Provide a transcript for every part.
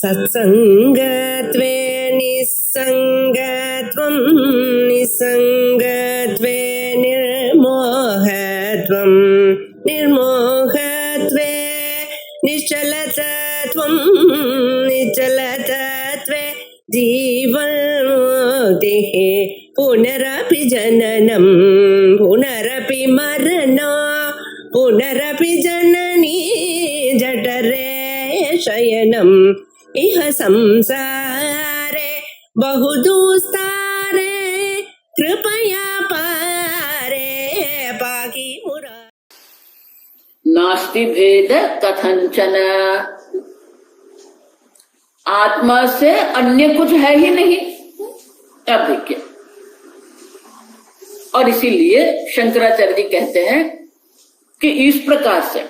सत्संगत्वे निस्संगत्वं निस्संगत्वे निर्मोहत्वं निर्मोहत्वे निश्चलतत्वं निश्चलतत्वे जीवन्मुक्तिः पुनरपि जननं पुनरपि मरणं पुनरपि जननी जठरे शयनम् इह संसारे बहुदुस्तारे कृपया पारे पाहि मुरारे। नास्ति भेद कथंचन, आत्मा से अन्य कुछ है ही नहीं। अब देखिए, और इसीलिए शंकराचार्य जी कहते हैं कि इस प्रकार से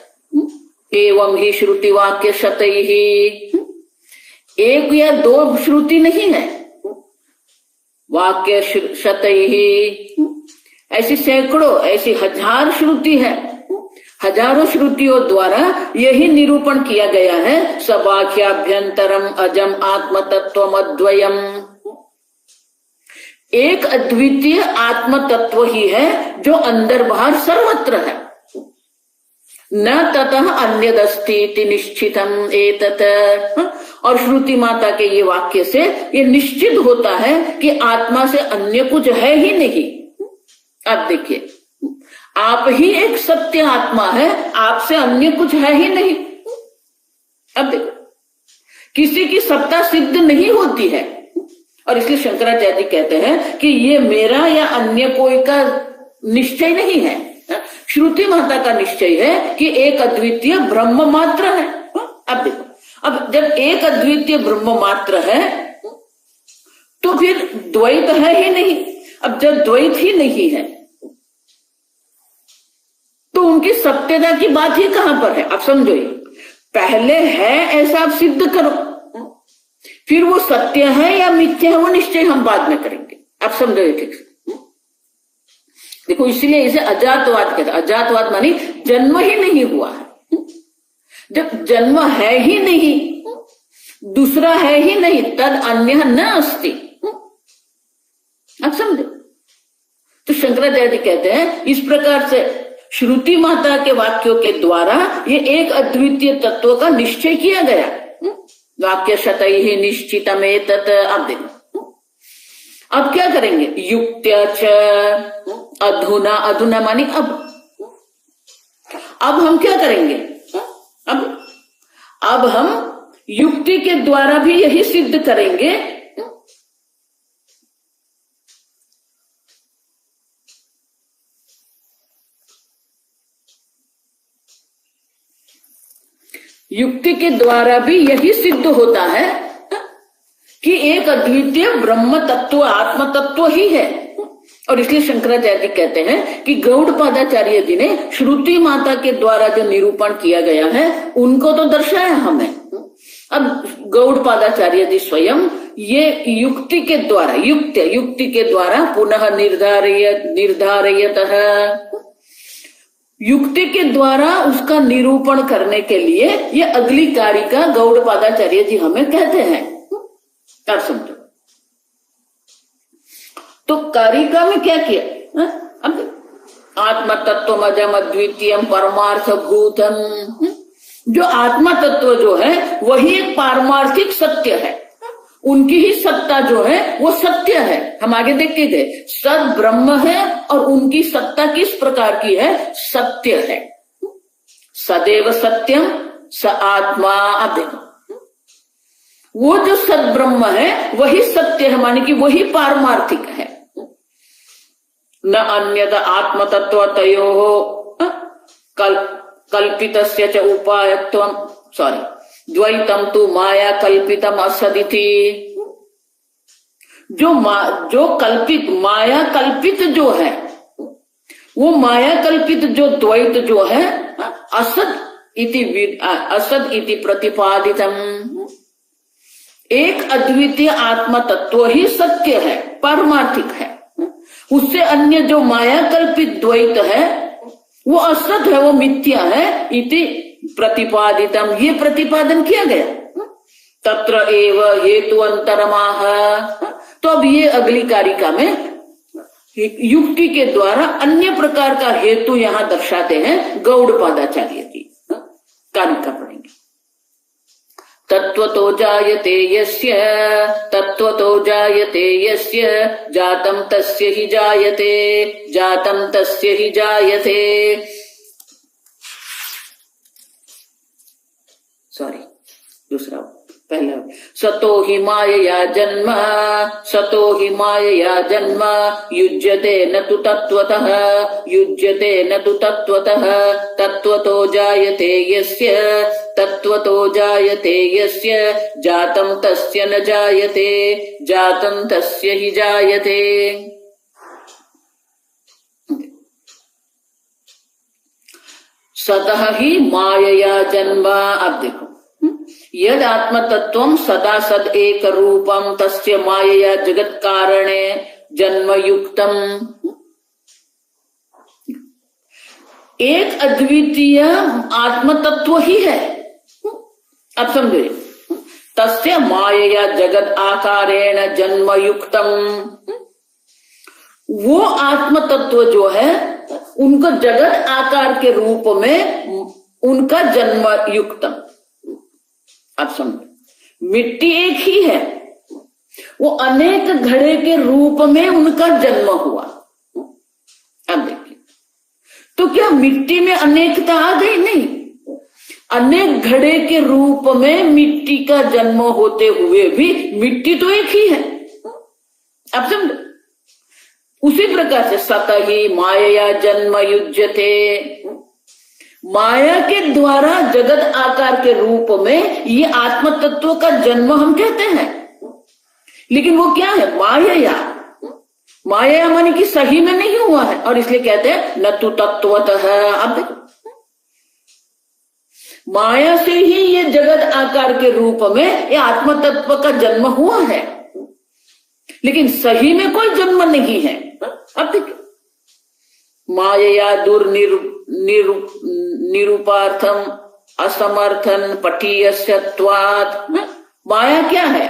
एवं ही श्रुति वाक्य शतैहि, एक या दो श्रुति नहीं है, वाक्य शतैहि, ऐसी सैकड़ों, ऐसी हजार श्रुति है। हजारों श्रुतियों द्वारा यही निरूपण किया गया है, सबाख्याभ्यंतरम अजम आत्म तत्व अद्वयम, एक अद्वितीय आत्म तत्व ही है जो अंदर बाहर सर्वत्र है। न ततः अन्यदस्ति निश्चितम एतत, और श्रुति माता के ये वाक्य से ये निश्चित होता है कि आत्मा से अन्य कुछ है ही नहीं। अब देखिए, आप ही एक सत्य आत्मा है, आपसे अन्य कुछ है ही नहीं। अब देखो, किसी की सत्ता सिद्ध नहीं होती है, और इसलिए शंकराचार्य जी कहते हैं कि ये मेरा या अन्य कोई का निश्चय नहीं है, श्रुति माता का निश्चय है कि एक अद्वितीय ब्रह्म मात्र है। अब देखो, अब जब एक अद्वितीय ब्रह्म मात्र है तो फिर द्वैत है ही नहीं। अब जब द्वैत ही नहीं है तो उनकी सत्यता की बात ही कहां पर है। आप समझो, पहले है ऐसा आप सिद्ध करो, फिर वो सत्य है या मिथ्या है वो निश्चय हम बाद में करेंगे। आप समझो ठीक से। देखो, इसलिए इसे अजातवाद कहते हैं। अजातवाद मानी जन्म ही नहीं हुआ है। जब जन्म है ही नहीं, दूसरा है ही नहीं, तद अन्य न अस्ति। आप समझो, तो शंकराचार्य जी कहते हैं इस प्रकार से श्रुति माता के वाक्यों के द्वारा ये एक अद्वितीय तत्व का निश्चय किया गया। वाक्य शतैहि निश्चितम एतत्। अब देखो, अब क्या करेंगे, युक्त्या च अधुना, अधुना मानी अब हम क्या करेंगे, अब हम युक्ति के द्वारा भी यही सिद्ध करेंगे युक्ति के द्वारा भी यही सिद्ध होता है कि एक अद्वितीय ब्रह्म तत्व आत्म तत्व ही है। और इसलिए शंकराचार्य जी कहते हैं कि गौड़पादाचार्य जी ने श्रुति माता के द्वारा जो निरूपण किया गया है उनको तो दर्शाया हमें। अब गौड़पादाचार्य जी स्वयं ये युक्ति के द्वारा, युक्ति के द्वारा पुनः निर्धारयतः, युक्ति के द्वारा उसका निरूपण करने के लिए ये अगली कारिका गौड़पादाचार्य जी हमें कहते हैं। आप समझो, तो कारिका में क्या किया, अब आत्म तत्व अजम अद्वितीयम परमार्थ भूतम, जो आत्मा तत्व जो है वही एक पारमार्थिक सत्य है, उनकी ही सत्ता जो है वो सत्य है। हम आगे देखते गए, सद ब्रह्म है और उनकी सत्ता किस प्रकार की है, सत्य है। सदैव सत्यम स आत्मा। अब देखो, वो जो सद ब्रह्म है वही सत्य है, माने कि वही पारमार्थिक है। न अन्यद आत्म तत्व तयोः कल्पितस्य च उपायत्वम, द्वैतम तु माया कल्पितम असदिति। जो कल्पित, माया कल्पित जो है, वो माया कल्पित जो द्वैत जो है असद इति प्रतिपादितम, एक अद्वितीय आत्मा तत्व ही सत्य है, पारमार्थिक है। उससे अन्य जो माया कल्पित द्वैत है वो असत है, वो मिथ्या है। इति प्रतिपादितम, ये प्रतिपादन किया गया। तत्र एव हेतु अंतरमाह। तो अब ये अगली कारिका में युक्ति के द्वारा अन्य प्रकार का हेतु यहां दर्शाते हैं गौड़पादाचार्य जी। कारिका पढ़ेंगे। तत्वतो जायते यस्य, तत्वतो जायते यस्य, जातं तस्य हि जायते, जातं तस्य हि जायते। सॉरी, दूसरा पहला। सतो हि मायया जन्म, सतो हि मायया जन्म, युज्यते न तु तत्त्वतः, युज्यते न तु तत्त्वतः। तत्त्वतो जायते यस्य, तत्त्वतो जायते यस्य, जातं तस्य न जायते, जातं तस्य हि जायते। सतः ही मायया जन्म। अब देखो, यद आत्मतत्वम सदा सद एक रूपम तस्य मायया जगत कारणे जन्म युक्तम। एक अद्वितीय आत्मतत्व ही है। अब समझो, तस्य मायया जगत आकारेण जन्म युक्तम। वो आत्मतत्व जो है उनको जगत आकार के रूप में उनका जन्म युक्तम। अब समझो, मिट्टी एक ही है, वो अनेक घड़े के रूप में उनका जन्म हुआ। अब देखिए, तो क्या मिट्टी में अनेकता आ गई? नहीं, अनेक घड़े के रूप में मिट्टी का जन्म होते हुए भी मिट्टी तो एक ही है। अब समझो, उसी प्रकार से सतही माया जन्म युज्यते। माया के द्वारा जगत आकार के रूप में ये आत्म तत्व का जन्म हम कहते हैं, लेकिन वो क्या है? माया। माया माने कि सही में नहीं हुआ है, और इसलिए कहते हैं न तु तत्वतः। अब देखो, माया से ही ये जगत आकार के रूप में ये आत्म तत्व का जन्म हुआ है, लेकिन सही में कोई जन्म नहीं है। अब देखो, माया निरूपार्थम असमर्थन पटीयस्यत्वात्। माया क्या है?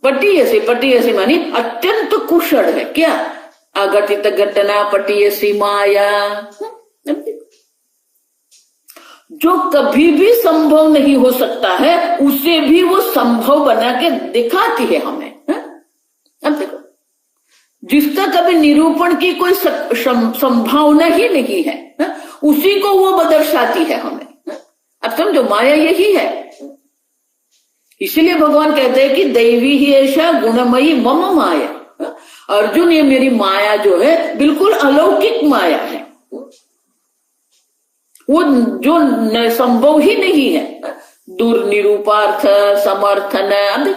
पटीयसी। पटीयसी मानी अत्यंत कुशल है। क्या? अघटित घटना पटीयसी माया। जो कभी भी संभव नहीं हो सकता है उसे भी वो संभव बना के दिखाती है हमें। अब देखो, जिसका कभी निरूपण की कोई संभावना ही नहीं है, उसी को वो दर्शाती है हमें। अब समझो, माया यही है। इसलिए भगवान कहते हैं कि दैवी ही ऐसा गुणमयी मम माया। अर्जुन, ये मेरी माया जो है बिल्कुल अलौकिक माया है, वो जो संभव ही नहीं है। दुर्निरूपार्थ समर्थन,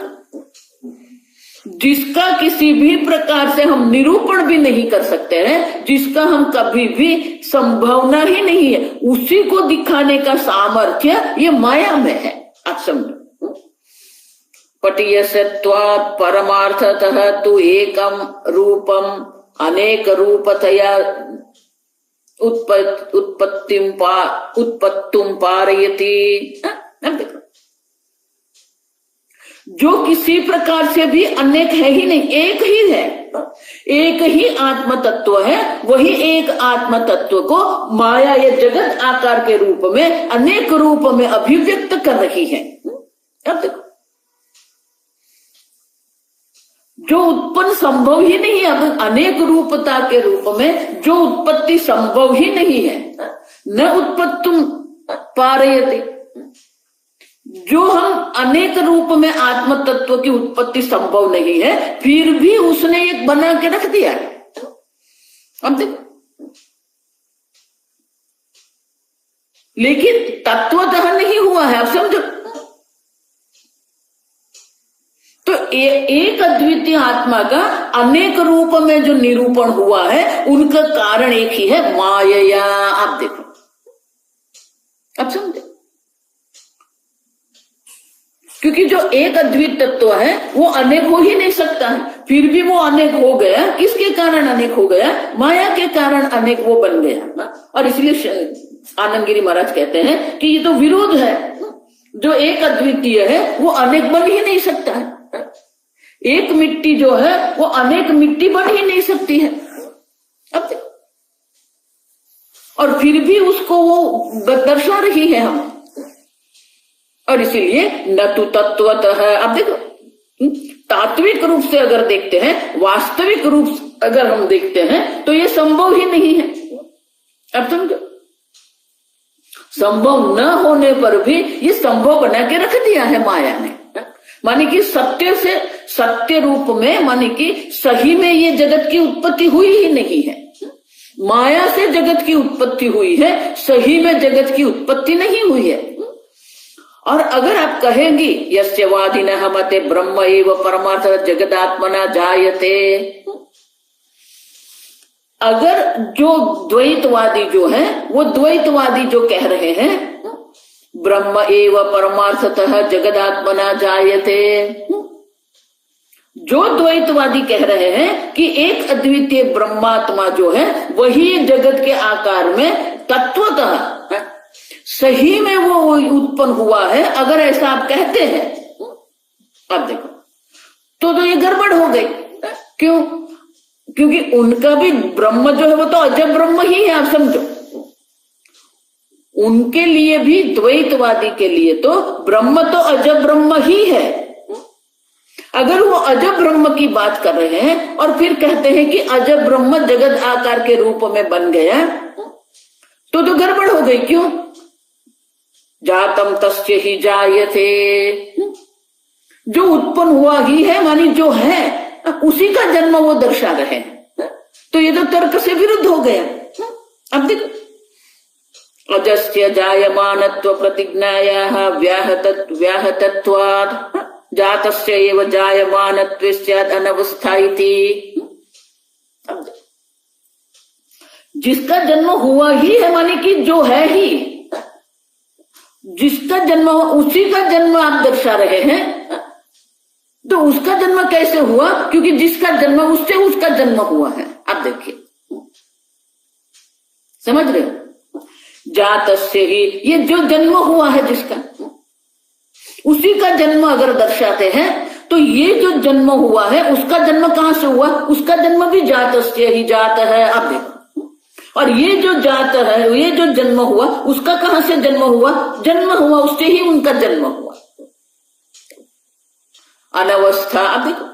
जिसका किसी भी प्रकार से हम निरूपण भी नहीं कर सकते हैं, जिसका हम कभी भी संभावना ही नहीं है, उसी को दिखाने का सामर्थ्य ये माया में है। आप समझो, पटीयस्त्वात् परमार्थतः तु एकम रूपम अनेक रूपतया उत्पत्तिम पारयति। देखो, जो किसी प्रकार से भी अनेक है ही नहीं, एक ही है, एक ही आत्म तत्व है। वही एक आत्म तत्व को माया या जगत आकार के रूप में अनेक रूप में अभिव्यक्त कर रही है। अब देखो, जो उत्पन्न संभव ही नहीं है, अब अनेक रूपता के रूप में जो उत्पत्ति संभव ही नहीं है, न उत्पत्तुम पारयति। जो हम अनेक रूप में आत्म तत्व की उत्पत्ति संभव नहीं है, फिर भी उसने एक बना के रख दिया। अब देखो, लेकिन तत्वतः नहीं हुआ है। अब समझो, तो एक अद्वितीय आत्मा का अनेक रूप में जो निरूपण हुआ है, उनका कारण एक ही है, माया। आप देखो, अब समझे, क्योंकि जो एक अद्वित तत्व है वो अनेक हो ही नहीं सकता है, फिर भी वो अनेक हो गया। किसके कारण अनेक हो गया? माया के कारण अनेक वो बन गया। और इसलिए आनंद गिरी महाराज कहते हैं कि ये तो विरोध है। जो एक अद्वितीय है वो अनेक बन ही नहीं सकता है। एक मिट्टी जो है वो अनेक मिट्टी बन ही नहीं सकती है। अब देखो, और फिर भी उसको वो दर्शा रही है हम, और इसीलिए न तो तत्वतः है। अब देखो, तात्विक रूप से अगर देखते हैं, वास्तविक रूप अगर हम देखते हैं तो ये संभव ही नहीं है। अब समझो, संभव न होने पर भी ये संभव बना के रख दिया है माया ने। माने कि सत्य से सत्य रूप में, माने कि सही में ये जगत की उत्पत्ति हुई ही नहीं है। माया से जगत की उत्पत्ति हुई है, सही में जगत की उत्पत्ति नहीं हुई है। और अगर आप कहेंगी यस्य वादिनः मते ब्रह्म एव परमार्थ जगदात्मना जायते, अगर जो द्वैतवादी जो है, वो द्वैतवादी जो कह रहे हैं ब्रह्म एव परमार्थतः जगदात्मना जायते, जो द्वैतवादी कह रहे हैं कि एक अद्वितीय ब्रह्मात्मा जो है वही जगत के आकार में तत्वतः सही में वो उत्पन्न हुआ है, अगर ऐसा आप कहते हैं, अब देखो तो ये गड़बड़ हो गई। क्यों? क्योंकि उनका भी ब्रह्म जो है वो तो अजब ब्रह्म ही है। आप समझो, उनके लिए भी, द्वैतवादी के लिए तो ब्रह्म तो अजब ब्रह्म ही है। अगर वो अजब ब्रह्म की बात कर रहे हैं और फिर कहते हैं कि अजब ब्रह्म जगत आकार के रूप में बन गया, तो गड़बड़ हो गई। क्यों? जातम तस्य ही जायते, जो उत्पन्न हुआ ही है, मानी जो है उसी का जन्म वो दर्शा रहे हैं, तो ये तो तर्क से विरुद्ध हो गया। अब देखो, अजस्य जायमानत्व प्रतिज्ञायाः व्याहतत्वात् जातस्य एव जायमानत्वस्य अनवस्था इति। जिसका जन्म हुआ ही है, माने कि जो है ही, जिसका जन्म उसी का जन्म आप दर्शा रहे हैं, तो उसका जन्म कैसे हुआ? क्योंकि जिसका जन्म उससे उसका जन्म हुआ है। आप देखिए, समझ रहे हो? जातस्य ही, ये जो जन्म हुआ है जिसका, उसी का जन्म अगर दर्शाते हैं, तो ये जो जन्म हुआ है उसका जन्म कहां से हुआ? उसका जन्म भी जातस्य ही जात है। आप देखो, और ये जो जात है, ये जो जन्म हुआ, उसका कहां से जन्म हुआ? जन्म हुआ उससे ही उनका जन्म हुआ। अनवस्था, अब देखो,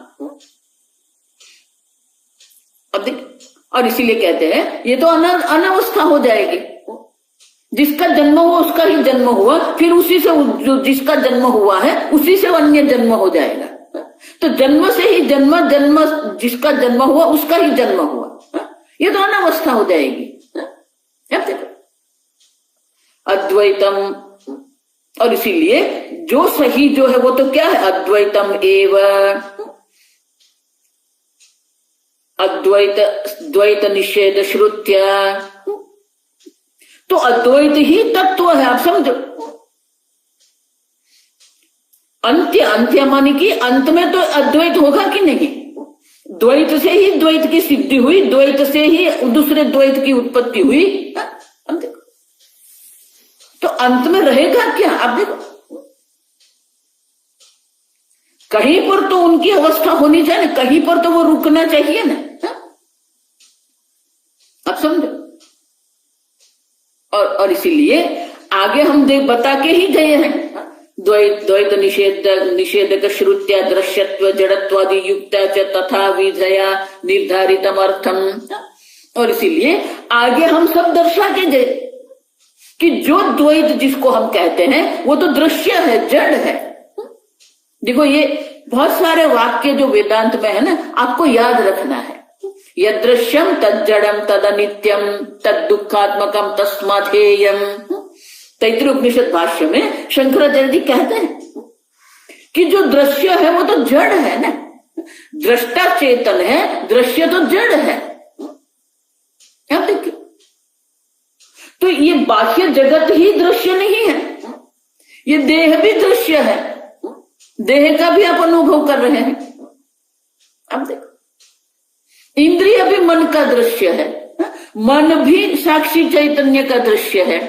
और इसीलिए कहते हैं ये तो अनवस्था हो जाएगी। जिसका जन्म हुआ उसका ही जन्म हुआ, फिर उसी से जो जिसका जन्म हुआ है उसी से अन्य जन्म हो जाएगा। तो जन्म से ही जन्म, जन्म जिसका जन्म हुआ उसका ही जन्म हुआ, ये तो अनवस्था हो जाएगी। अद्वैतम, और इसीलिए जो सही जो है वो तो क्या है? अद्वैतम एव, अद्वैत द्वैत निषेध श्रुत्या, तो अद्वैत ही तत्व है। आप समझो, अंत्य माने कि अंत में तो अद्वैत होगा कि नहीं? द्वैत से ही द्वैत की सिद्धि हुई, द्वैत से ही दूसरे द्वैत की उत्पत्ति हुई। तो अंत में रहेगा क्या? आप देखो, कहीं पर तो उनकी अवस्था होनी चाहिए ना, कहीं पर तो वो रुकना चाहिए ना। आप समझो, और इसीलिए आगे हम बता के ही गए हैं, द्वैत निषेधक श्रुत्या दृश्यत्व जड़त्वादि युक्ता च तथा विधया निर्धारितम अर्थम। और इसीलिए आगे हम सब दर्शा के गए कि जो द्वैत जिसको हम कहते हैं वो तो दृश्य है, जड़ है। देखो, ये बहुत सारे वाक्य जो वेदांत में है ना, आपको याद रखना है। यदृश्यम तज्जड़म तदनित्यम तद दुखात्मकम तस्माथेयम। तैत्तिरीय उपनिषद भाष्य में शंकराचार्य जी कहते हैं कि जो दृश्य है वो तो जड़ है ना, दृष्टा चेतन है, दृश्य तो जड़ है। आप देखिए, तो ये बाह्य जगत ही दृश्य नहीं है, ये देह भी दृश्य है, देह का भी आप अनुभव कर रहे हैं। अब देखो, इंद्रिय भी मन का दृश्य है, मन भी साक्षी चैतन्य का दृश्य है,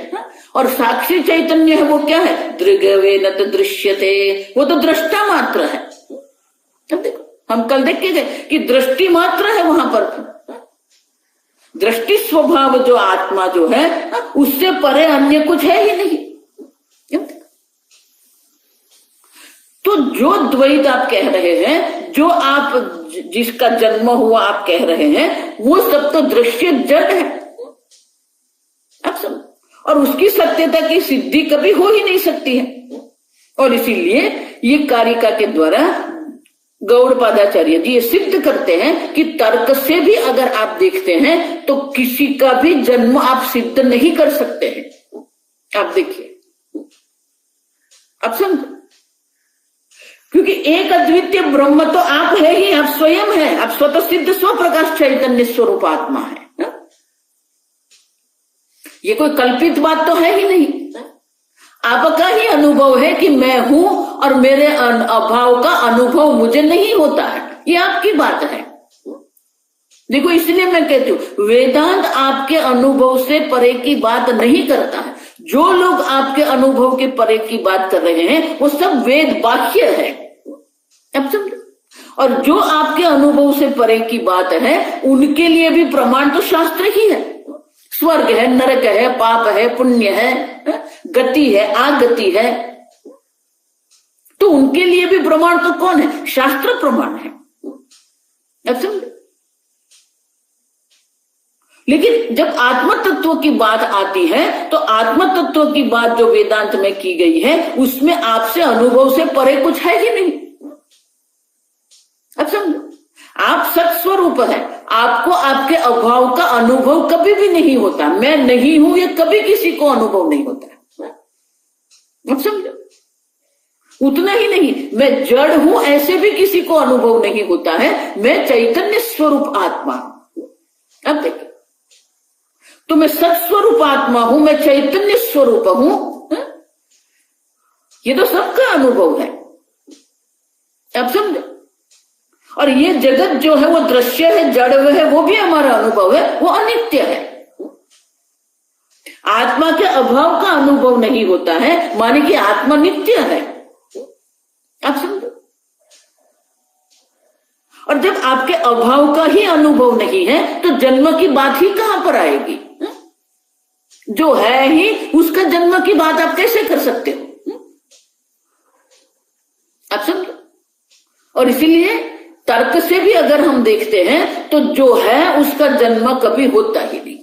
और साक्षी चैतन्य है वो क्या है? दृग्वे न दृश्यते, वो तो दृष्टा मात्र है। अब देखो, हम कल देख के गए कि दृष्टि मात्र है वहां पर, दृष्टि स्वभाव जो आत्मा जो है उससे परे अन्य कुछ है ही नहीं। तो जो द्वैत आप कह रहे हैं, जो आप जिसका जन्म हुआ आप कह रहे हैं, वो सब तो दृश्य जड़ है। आप समझ, और उसकी सत्यता की सिद्धि कभी हो ही नहीं सकती है। और इसीलिए ये कारिका के द्वारा गौड़पादाचार्य जी ये सिद्ध करते हैं कि तर्क से भी अगर आप देखते हैं तो किसी का भी जन्म आप सिद्ध नहीं कर सकते हैं। आप देखिए, आप समझो, क्योंकि एक अद्वितीय ब्रह्म तो आप है ही, आप स्वयं है, आप स्वतः सिद्ध स्व प्रकाश चैतन्य स्वरूप आत्मा है। ये कोई कल्पित बात तो है ही नहीं, आपका ही अनुभव है कि मैं हूं और मेरे अभाव का अनुभव मुझे नहीं होता है, ये आपकी बात है। देखो, इसलिए मैं कहती हूं वेदांत आपके अनुभव से परे की बात नहीं करता है। जो लोग आपके अनुभव के परे की बात कर रहे हैं वो सब वेद बाह्य है। अब समझो, और जो आपके अनुभव से परे की बात है उनके लिए भी प्रमाण तो शास्त्र ही है। स्वर्ग है, नरक है, पाप है, पुण्य है, गति है, आगति है, तो उनके लिए भी प्रमाण तो कौन है? शास्त्र प्रमाण है। अब समझो, लेकिन जब आत्म तत्व की बात आती है तो आत्म तत्व की बात जो वेदांत में की गई है उसमें आपसे अनुभव से परे कुछ है ही नहीं। अब समझो, आप सत्स्वरूप है, आपको आपके अभाव का अनुभव कभी भी नहीं होता। मैं नहीं हूं ये कभी किसी को अनुभव नहीं होता। अब समझो, उतना ही नहीं, मैं जड़ हूं ऐसे भी किसी को अनुभव नहीं होता है। मैं चैतन्य स्वरूप आत्मा। अब देखिए, तो मैं सत्स्वरूप आत्मा हूं, मैं चैतन्य स्वरूप हूं, ये तो सबका अनुभव है। अब समझो, और ये जगत जो है वो दृश्य है, जड़ है, वो भी हमारा अनुभव है, वो अनित्य है। आत्मा के अभाव का अनुभव नहीं होता है, माने कि आत्मा नित्य है। आप समझो, और जब आपके अभाव का ही अनुभव नहीं है तो जन्म की बात ही कहां पर आएगी? जो है ही उसका जन्म की बात आप कैसे कर सकते हो? आप समझो, और इसीलिए तर्क से भी अगर हम देखते हैं तो जो है उसका जन्म कभी होता ही नहीं।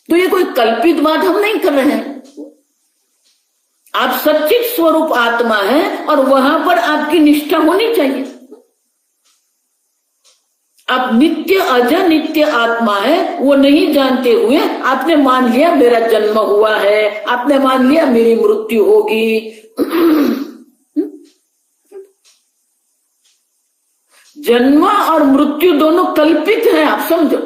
तो ये कोई कल्पित बात हम नहीं कर रहे हैं। आप सच्चित स्वरूप आत्मा है और वहां पर आपकी निष्ठा होनी चाहिए। आप नित्य अज नित्य आत्मा है वो नहीं जानते हुए आपने मान लिया मेरा जन्म हुआ है, आपने मान लिया मेरी मृत्यु होगी। जन्म और मृत्यु दोनों कल्पित हैं, आप समझो।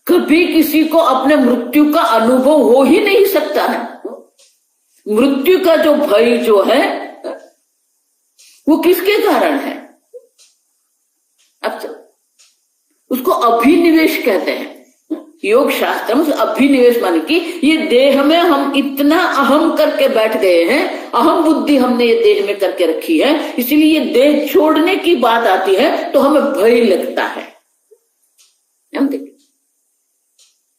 कभी किसी को अपने मृत्यु का अनुभव हो ही नहीं सकता है। मृत्यु का जो भय जो है वो किसके कारण है? अब उसको अभिनिवेश कहते हैं। योग शास्त्र में अभिनिवेश माने कि ये देह में हम इतना अहम करके बैठ गए हैं, अहम बुद्धि हमने ये देह में करके रखी है, इसलिए ये देह छोड़ने की बात आती है तो हमें भय लगता है। हम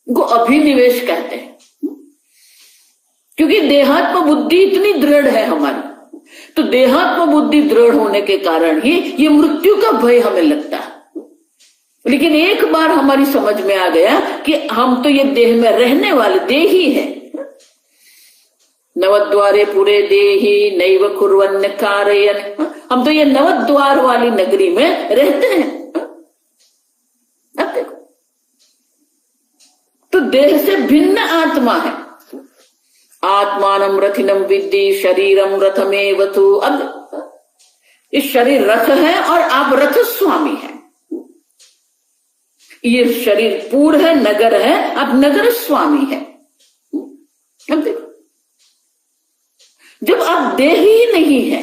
को अभिनिवेश कहते हैं, क्योंकि देहात्म बुद्धि इतनी दृढ़ है हमारी। तो देहात्म बुद्धि दृढ़ होने के कारण ही ये मृत्यु का भय हमें लगता है। लेकिन एक बार हमारी समझ में आ गया कि हम तो ये देह में रहने वाले देही है। नवद्वारे पूरे देही नैव कुर्वन्न कारयन्, हम तो ये नवद्वार वाली नगरी में रहते हैं। अब देखो, तो देह से भिन्न आत्मा है। आत्मानम रथिनम विद्धि शरीरम रथमेव तु। अब इस शरीर रथ है और आप रथ स्वामी हैं। ये शरीर पूर है, नगर है, आप नगर स्वामी है। अब देखो, जब आप देह ही नहीं है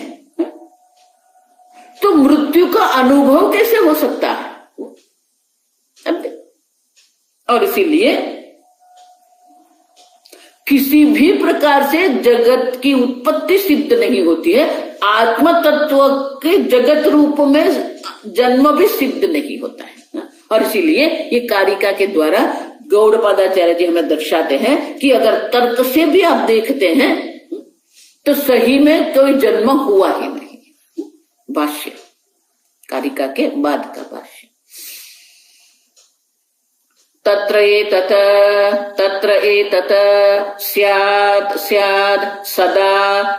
तो मृत्यु का अनुभव कैसे हो सकता है? अब देखो, और इसीलिए किसी भी प्रकार से जगत की उत्पत्ति सिद्ध नहीं होती है, आत्म तत्व के जगत रूप में जन्म भी सिद्ध नहीं होता है। और इसीलिए ये कारिका के द्वारा गौड़पादाचार्य जी हमें दर्शाते हैं कि अगर तर्क से भी आप देखते हैं तो सही में कोई जन्म हुआ ही नहीं। भाष्य, कारिका के बाद का भाष्य। तत्र एतत् स्यात्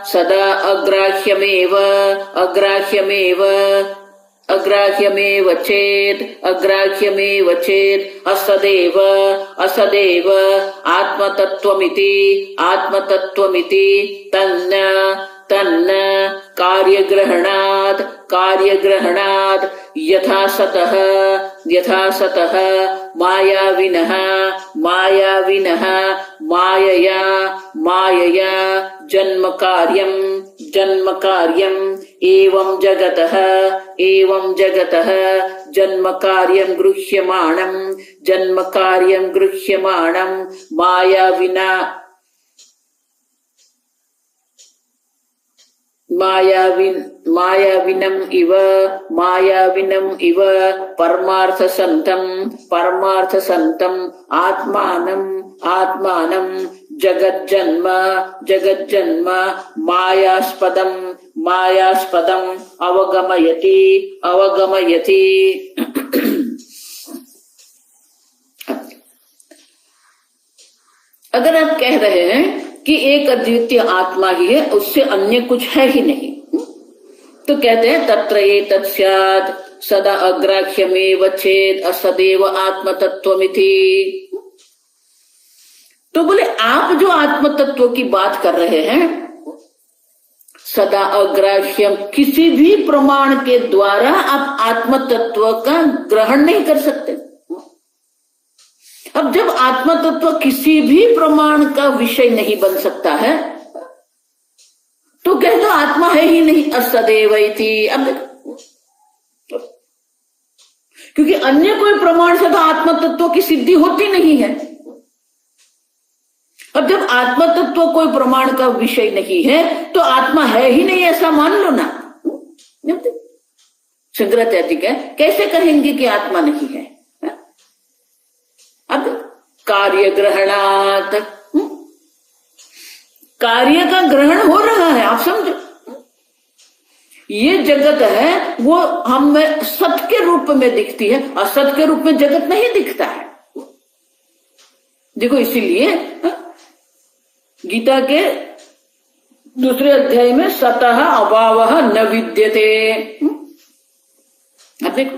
सदा अग्राह्यमेव चेत् असदेव आत्मतत्त्वमिति तन्न कार्यग्रहणात् यथा सतः मायाविनः मायया जन्म कार्यम् एवं जगतः जन्म कार्यं गृह्यमाणं मायाविनम् इव परमार्थसन्तम् आत्मानं जगज्जन्म मायास्पदम् अवगमयति। अगर आप कह रहे हैं कि एक अद्वितीय आत्मा ही है, उससे अन्य कुछ है ही नहीं, तो कहते हैं तत्र एतत् स्यात् सदा अग्राह्यमेव चेत् असदेव आत्मतत्त्वमिति। तो बोले आप जो आत्म तत्व की बात कर रहे हैं, सदा अग्राह्यम, किसी भी प्रमाण के द्वारा आप आत्म तत्व का ग्रहण नहीं कर सकते। अब जब आत्म तत्व किसी भी प्रमाण का विषय नहीं बन सकता है तो कह दो आत्मा है ही नहीं, असदैव इति। अब क्योंकि अन्य कोई प्रमाण से तो आत्म तत्व की सिद्धि होती नहीं है। अब जब आत्म तत्व कोई प्रमाण का विषय नहीं है तो आत्मा है ही नहीं, ऐसा मान लो ना। शंकराचार्य जी कैसे कहेंगे कि आत्मा नहीं है? अब कार्य ग्रहणात्, कार्य का ग्रहण हो रहा है, आप समझो। ये जगत है वो हमें सत के रूप में दिखती है, असत के रूप में जगत नहीं दिखता है। देखो इसीलिए गीता के दूसरे अध्याय में सतः अभावः न विद्यते। अब देखो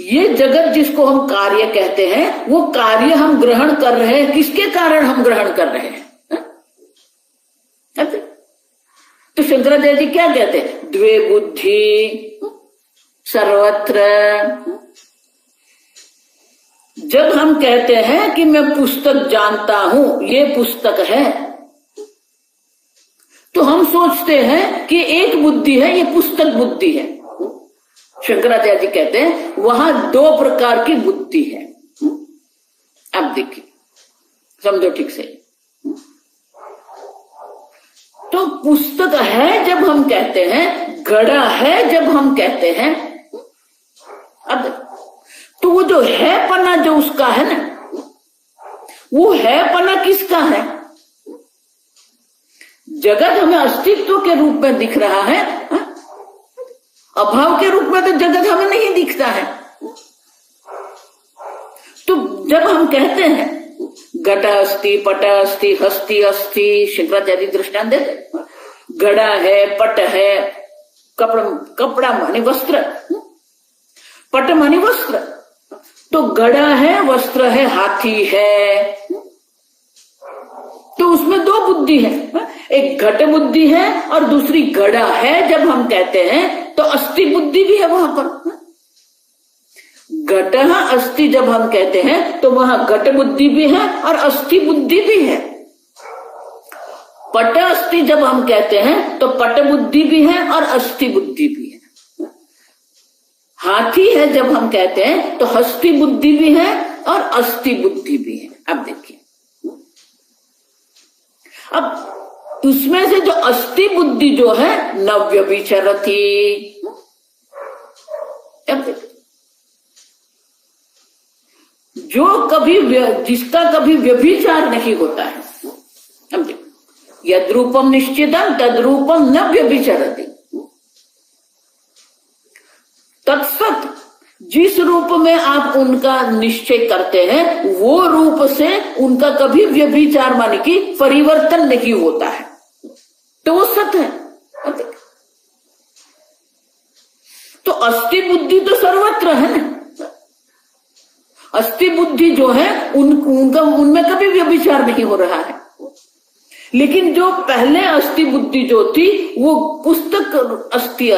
ये जगत जिसको हम कार्य कहते हैं, वो कार्य हम ग्रहण कर रहे हैं, किसके कारण हम ग्रहण कर रहे हैं? तो शंकराचार्य जी क्या कहते हैं? द्वे बुद्धि सर्वत्र। जब हम कहते हैं कि मैं पुस्तक जानता हूं, ये पुस्तक है, तो हम सोचते हैं कि एक बुद्धि है, ये पुस्तक बुद्धि है। शंकराचार्य जी कहते हैं वहां दो प्रकार की बुद्धि है। अब देखिए, समझो ठीक से। तो पुस्तक है जब हम कहते हैं, घड़ा है जब हम कहते हैं। अब तो वो जो है पना जो उसका है ना, वो है पना किसका है? जगत हमें अस्तित्व के रूप में दिख रहा है, अभाव के रूप में तो जगत हमें नहीं दिखता है। तो जब हम कहते हैं घट अस्ति, पट अस्ति, हस्ति अस्ति, शंकराचार्य दृष्टांत देते, घड़ा है, पट है, कपड़ा माने वस्त्र, पट माने वस्त्र। तो घड़ा है, वस्त्र है, हाथी है, तो उसमें दो बुद्धि है, एक घट बुद्धि है और दूसरी घड़ा है। जब हम कहते हैं तो अस्थि बुद्धि भी है वहां पर। घट अस्थि जब हम कहते हैं तो वहां घट बुद्धि भी है और अस्थि बुद्धि भी है। पट अस्थि जब हम कहते हैं तो पट बुद्धि भी है और अस्थि बुद्धि भी है। हाथी है जब हम कहते हैं तो हस्ति बुद्धि भी है और अस्थि बुद्धि भी है। अब देखिए, अब उसमें से जो अस्थि बुद्धि जो है न व्यभिचरति, जो कभी जिसका कभी व्यभिचार नहीं होता है, समझे, यद रूपम निश्चितम तद रूपम न व्यभिचरति। तत्सत जिस रूप में आप उनका निश्चय करते हैं वो रूप से उनका कभी व्यभिचार माने कि परिवर्तन नहीं होता है, तो वो सत है। तो अस्थि बुद्धि तो सर्वत्र है ना, अस्थि बुद्धि जो है उनका उनमें कभी व्यभिचार नहीं हो रहा है। लेकिन जो पहले अस्थि बुद्धि जो थी वो पुस्तक अस्थि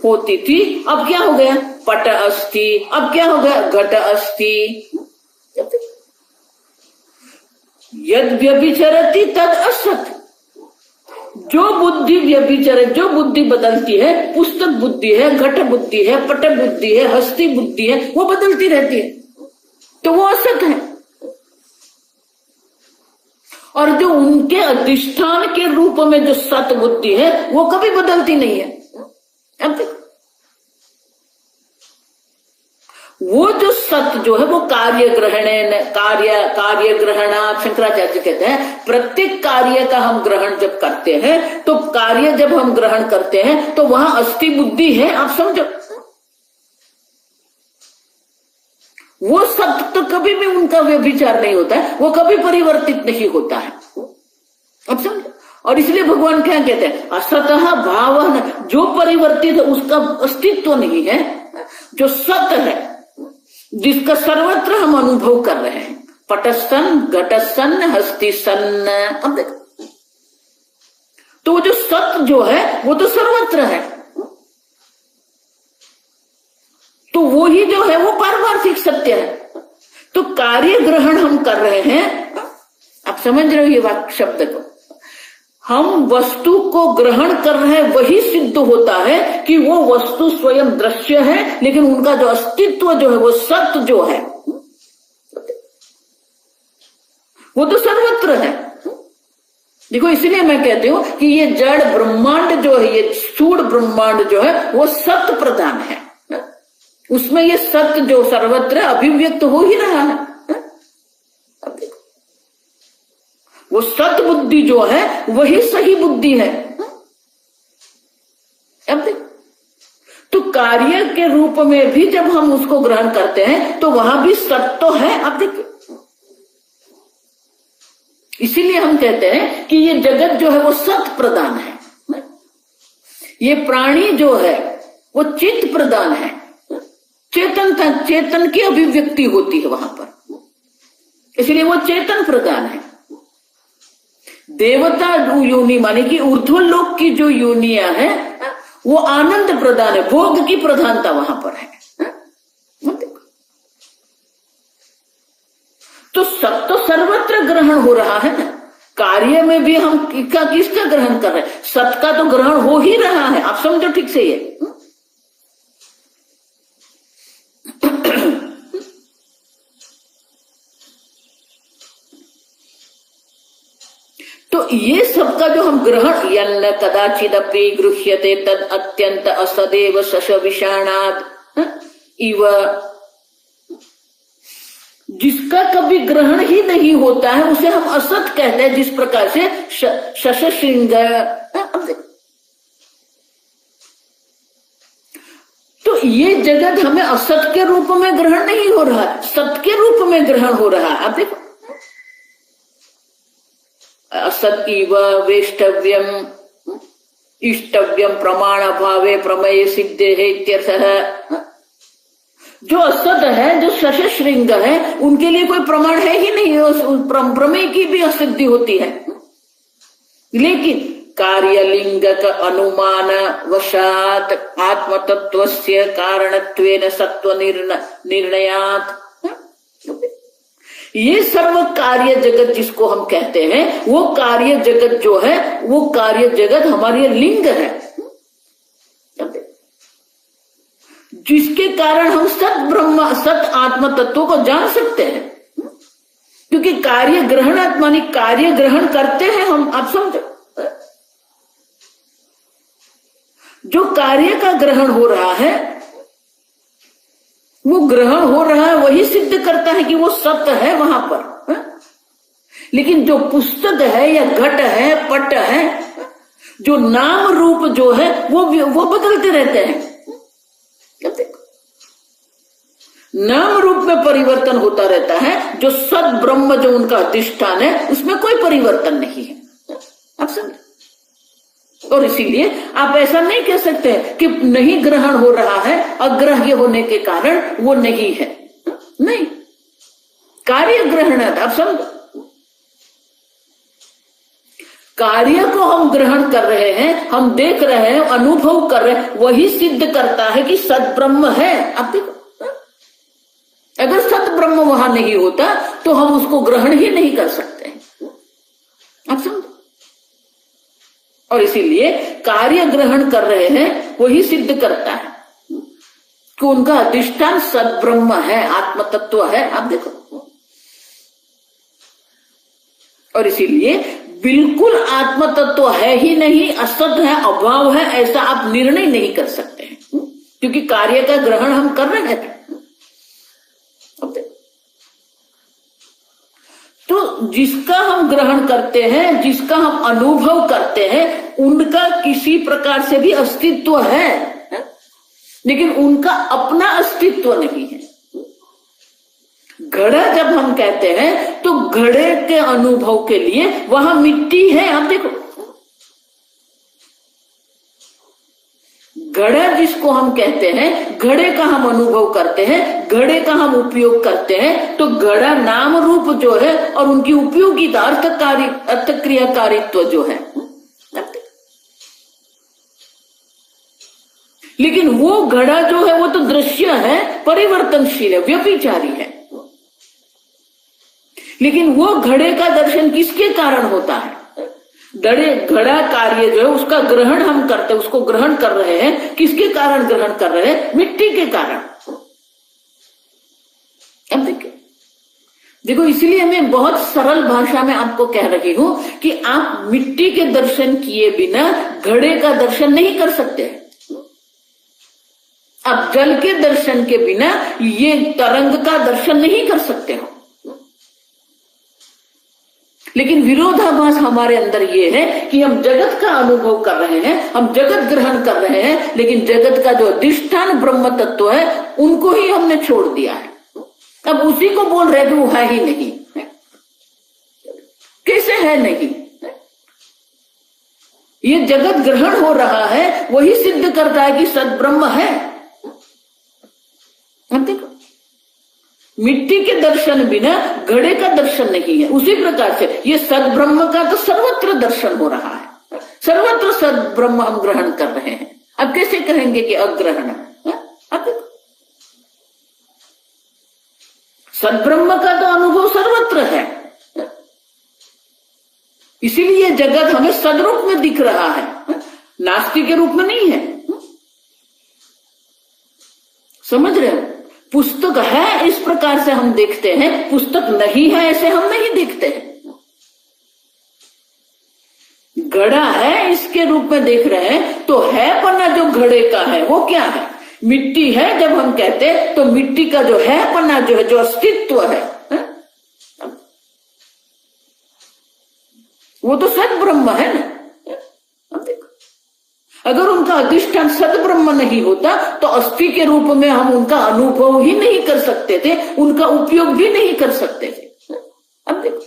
होती थी, अब क्या हो गया, पट अस्थि, अब क्या हो गया, घट अस्थि। यद व्यभिचरति तद असत, जो बुद्धि व्यभिचर, जो बुद्धि बदलती है, पुस्तक बुद्धि है, घट बुद्धि है, पट बुद्धि है, हस्ती बुद्धि है, वो बदलती रहती है, तो वो असत है। और जो उनके अधिष्ठान के रूप में जो सत बुद्धि है वो कभी बदलती नहीं है। अब देखो, वो जो सत जो है वो कार्य ग्रहण, शंकराचार्य कहते हैं प्रत्येक कार्य का हम ग्रहण जब करते हैं, तो कार्य जब हम ग्रहण करते हैं तो वहां अस्थि बुद्धि है, आप समझो। वो सत्य तो कभी भी उनका व्यभिचार नहीं होता है, वो कभी परिवर्तित नहीं होता है, अब समझो। और इसलिए भगवान क्या कहते हैं, असतः भाव, जो परिवर्तित है उसका अस्तित्व नहीं है, जो सत है जिसका सर्वत्र हम अनुभव कर रहे हैं, पटसन घटसन हस्तिसन, अब देखो, तो जो सत जो है वो तो सर्वत्र है, तो वो ही जो है वो पारमार्थिक सत्य है। तो कार्य ग्रहण हम कर रहे हैं, आप समझ रहे हो ये वाक्य शब्द को, हम वस्तु को ग्रहण कर रहे हैं, वही सिद्ध होता है कि वो वस्तु स्वयं दृश्य है, लेकिन उनका जो अस्तित्व जो है वो सत्य जो है वो तो सर्वत्र है। देखो, इसलिए मैं कहती हूं कि ये जड़ ब्रह्मांड जो है, ये स्थूल ब्रह्मांड जो है वो सत्य प्रधान है, उसमें ये सत्य जो सर्वत्र अभिव्यक्त हो ही रहा है। अब देखो, वो सत्य बुद्धि जो है वही सही बुद्धि है। अब देखो, तो कार्य के रूप में भी जब हम उसको ग्रहण करते हैं तो वहां भी सत्य तो है। अब देखो, इसीलिए हम कहते हैं कि ये जगत जो है वो सत्य प्रदान है, ये प्राणी जो है वो चित्त प्रदान है, चेतन की अभिव्यक्ति होती है वहां पर, इसलिए वो चेतन प्रदान है। देवता योनि माने कि ऊर्ध्व लोक की जो योनियां है वो आनंद प्रदान है, भोग की प्रधानता वहां पर है। तो सब तो सर्वत्र ग्रहण हो रहा है ना, कार्य में भी हम किसका ग्रहण कर रहे हैं, सत का तो ग्रहण हो ही रहा है, आप समझो ठीक से ये। तो ये सबका जो हम ग्रहण, यन्न कदाचिदपि गृह्यते तद अत्यंत असदेव शश विषाणाद इव, जिसका कभी ग्रहण ही नहीं होता है उसे हम असत कहते हैं। जिस प्रकार से शश श्रृंग, तो ये जगत हमें असत के रूप में ग्रहण नहीं हो रहा, सत के रूप में ग्रहण हो रहा है। अब देखो, असत इव वेष्टव्यम इष्टव्यम प्रमाण भावे प्रमेय सिद्धे है इत्यर्थः। जो असत है, जो शश श्रृंग है, उनके लिए कोई प्रमाण है ही नहीं, प्रमेय की भी असिद्धि होती है। लेकिन कार्यलिंग का अनुमान वशात आत्मतत्वस्य कारणत्वेन सत्व निर्णयात, ये सर्व कार्य जगत जिसको हम कहते हैं, वो कार्य जगत जो है वो कार्य जगत हमारी लिंग है, जिसके कारण हम सत ब्रह्म सत आत्म तत्व को जान सकते हैं। क्योंकि कार्य ग्रहणात् मानी कार्य ग्रहण करते हैं हम, आप समझो। जो कार्य का ग्रहण हो रहा है, वो ग्रहण हो रहा है, वही सिद्ध करता है कि वो सत्य है वहां पर। लेकिन जो पुस्तक है या घट है, पट है, जो नाम रूप जो है वो बदलते रहते हैं। नाम रूप में परिवर्तन होता रहता है, जो सद ब्रह्म जो उनका अधिष्ठान है उसमें कोई परिवर्तन नहीं है, आप समझे। और इसीलिए आप ऐसा नहीं कह सकते कि नहीं ग्रहण हो रहा है, अग्राह्य होने के कारण वो नहीं है। नहीं, कार्य ग्रहण है, आप समझो। कार्य को हम ग्रहण कर रहे हैं, हम देख रहे हैं, अनुभव कर रहे हैं, वही सिद्ध करता है कि सद्ब्रह्म है। आप देखो, अगर सद्ब्रह्म वहां नहीं होता तो हम उसको ग्रहण ही नहीं कर सकते, आप समझो। और इसीलिए कार्य ग्रहण कर रहे हैं, वही सिद्ध करता है कि उनका अधिष्ठान सद्ब्रह्म है, आत्म तत्व है, आप देखो। और इसीलिए बिल्कुल आत्म तत्व है ही नहीं, असत है, अभाव है, ऐसा आप निर्णय नहीं कर सकते हैं, क्योंकि कार्य का ग्रहण हम कर रहे हैं। तो जिसका हम ग्रहण करते हैं, जिसका हम अनुभव करते हैं, उनका किसी प्रकार से भी अस्तित्व है, लेकिन उनका अपना अस्तित्व नहीं है। घड़ा जब हम कहते हैं तो घड़े के अनुभव के लिए वहां मिट्टी है, आप देखो। घड़ा जिसको हम कहते हैं, घड़े का हम अनुभव करते हैं, घड़े का हम उपयोग करते हैं, तो घड़ा नाम रूप जो है और उनकी उपयोगिता अर्थ क्रियाकारित्व जो है, लेकिन वो घड़ा जो है वो तो दृश्य है, परिवर्तनशील है, व्यभिचारी है। लेकिन वो घड़े का दर्शन किसके कारण होता है? घड़ा कार्य जो है उसका ग्रहण हम करते हैं, उसको ग्रहण कर रहे हैं, किसके कारण ग्रहण कर रहे हैं? मिट्टी के कारण। अब देखो, इसलिए मैं बहुत सरल भाषा में आपको कह रही हूं कि आप मिट्टी के दर्शन किए बिना घड़े का दर्शन नहीं कर सकते। आप जल के दर्शन के बिना ये तरंग का दर्शन नहीं कर सकते हो। लेकिन विरोधाभास हमारे अंदर ये है कि हम जगत का अनुभव कर रहे हैं, हम जगत ग्रहण कर रहे हैं, लेकिन जगत का जो अधिष्ठान ब्रह्म तत्व है उनको ही हमने छोड़ दिया है। अब उसी को बोल रहे कि वो है ही नहीं। कैसे है नहीं? ये जगत ग्रहण हो रहा है, वही सिद्ध करता है कि सद्ब्रह्म है। देखो, मिट्टी के दर्शन बिना घड़े का दर्शन नहीं है। उसी प्रकार से ये सद्ब्रह्म का तो सर्वत्र दर्शन हो रहा है, सर्वत्र सद्ब्रह्म हम ग्रहण कर रहे हैं। अब कैसे कहेंगे कि अग्रहण है? अब सद्ब्रह्म का तो अनुभव सर्वत्र है, इसीलिए जगत हमें सदरूप में दिख रहा है, नास्तिक के रूप में नहीं है। समझ रहे हो? पुस्तक है इस प्रकार से हम देखते हैं, पुस्तक नहीं है ऐसे हम नहीं देखते हैं। घड़ा है इसके रूप में देख रहे हैं, तो है पन्ना जो घड़े का है वो क्या है? मिट्टी है जब हम कहते हैं, तो मिट्टी का जो है पन्ना जो है, जो अस्तित्व है, वो तो सद्ब्रह्म है ना। अगर उनका अधिष्ठान सद्ब्रह्म नहीं होता तो अस्थि के रूप में हम उनका अनुभव ही नहीं कर सकते थे, उनका उपयोग भी नहीं कर सकते थे। अब देखो,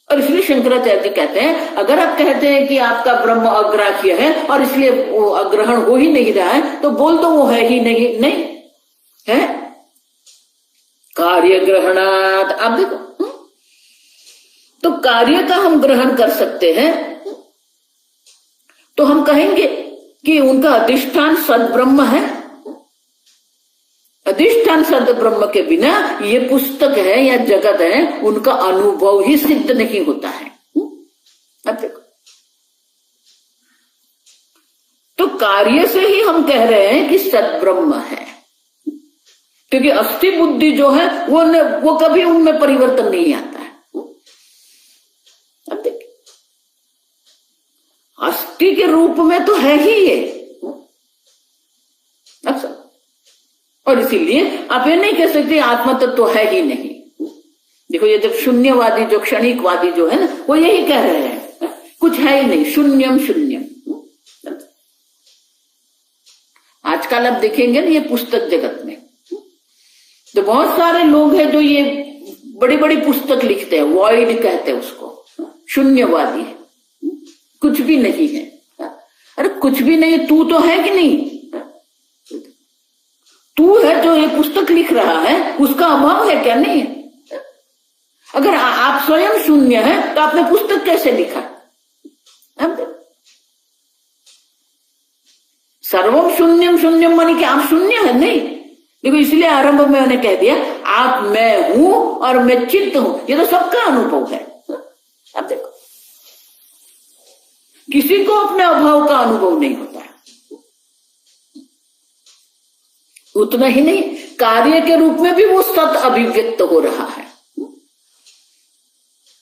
और इसलिए शंकराचार्य जी कहते हैं, अगर आप कहते हैं कि आपका ब्रह्म अग्राह्य है और इसलिए वो अग्रहण हो ही नहीं रहा है, तो बोल दो वो है ही नहीं। नहीं है, कार्य ग्रहणात्। आप देखो, तो कार्य का हम ग्रहण कर सकते हैं, तो हम कहेंगे कि उनका अधिष्ठान सद्ब्रह्म है। अधिष्ठान सद्ब्रह्म के बिना ये पुस्तक है या जगत है, उनका अनुभव ही सिद्ध नहीं होता है। अब देखो, तो कार्य से ही हम कह रहे हैं कि सद्ब्रह्म है। क्योंकि अस्थि बुद्धि जो है वो कभी उनमें परिवर्तन नहीं आता है। अब देखिए, अस्थि के रूप में तो है ही ये। अच्छा, और इसीलिए आप ये नहीं कह सकते आत्मा तत्व तो है ही नहीं। देखो, ये जब शून्यवादी जो क्षणिकवादी जो है ना, वो यही कह रहे हैं कुछ है ही नहीं, शून्यम शून्यम। आजकल आप देखेंगे ना ये पुस्तक जगत में तो बहुत सारे लोग हैं जो ये बड़ी बड़ी पुस्तक लिखते हैं, वॉइड कहते हैं उसको, शून्यवादी है, कुछ भी नहीं है। अरे कुछ भी नहीं, तू तो है कि नहीं? तू है जो ये पुस्तक लिख रहा है, उसका अभाव है क्या? नहीं है। अगर आप स्वयं शून्य है तो आपने पुस्तक कैसे लिखा? सर्वम शून्यम शून्यम मानी कि आप शून्य है? नहीं। देखो, इसलिए आरंभ में मैंने कह दिया आप मैं हूं और मैं चित्त हूं, ये तो सबका अनुभव है। अब देखो, किसी को अपने अभाव का अनुभव नहीं होता है। उतना ही नहीं, कार्य के रूप में भी वो सत अभिव्यक्त हो रहा है।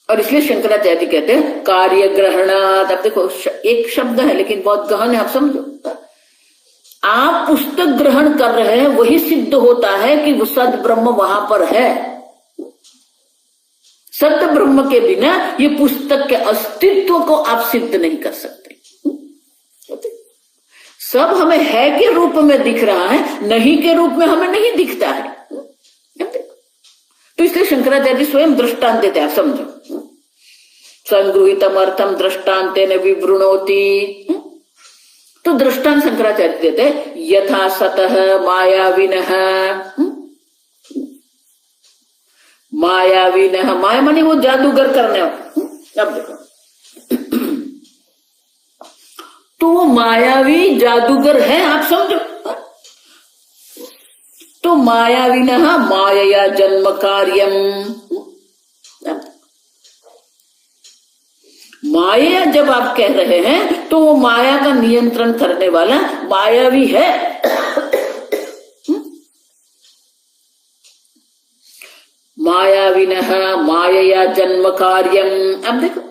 और इसलिए शंकराचार्य कहते हैं कार्य ग्रहणात्। अब देखो, एक शब्द है लेकिन बहुत गहन है, आप समझो। आप पुस्तक ग्रहण कर रहे हैं, वही सिद्ध होता है कि वो सद ब्रह्म वहां पर है। सत्य ब्रह्म के बिना ये पुस्तक के अस्तित्व को आप सिद्ध नहीं कर सकते। सब हमें है के रूप में दिख रहा है, नहीं के रूप में हमें नहीं दिखता है। तो इसलिए शंकराचार्य स्वयं दृष्टांत देते हैं, आप समझो। संगृहीतम अर्थम दृष्टांतेन विवृणोति। तो दृष्टांत शंकराचार्य देते हैं, यथा सतः मायाविनः। मायाविनः, माया माने वो जादूगर करने। अब देखो, तो वो मायावी जादूगर है, आप समझो। तो मायाविनः मायया जन्म कार्यम। माया जब आप कह रहे हैं तो वो माया का नियंत्रण करने वाला मायावी है। मायाविनः मायया जन्म कार्यम। अब देखो,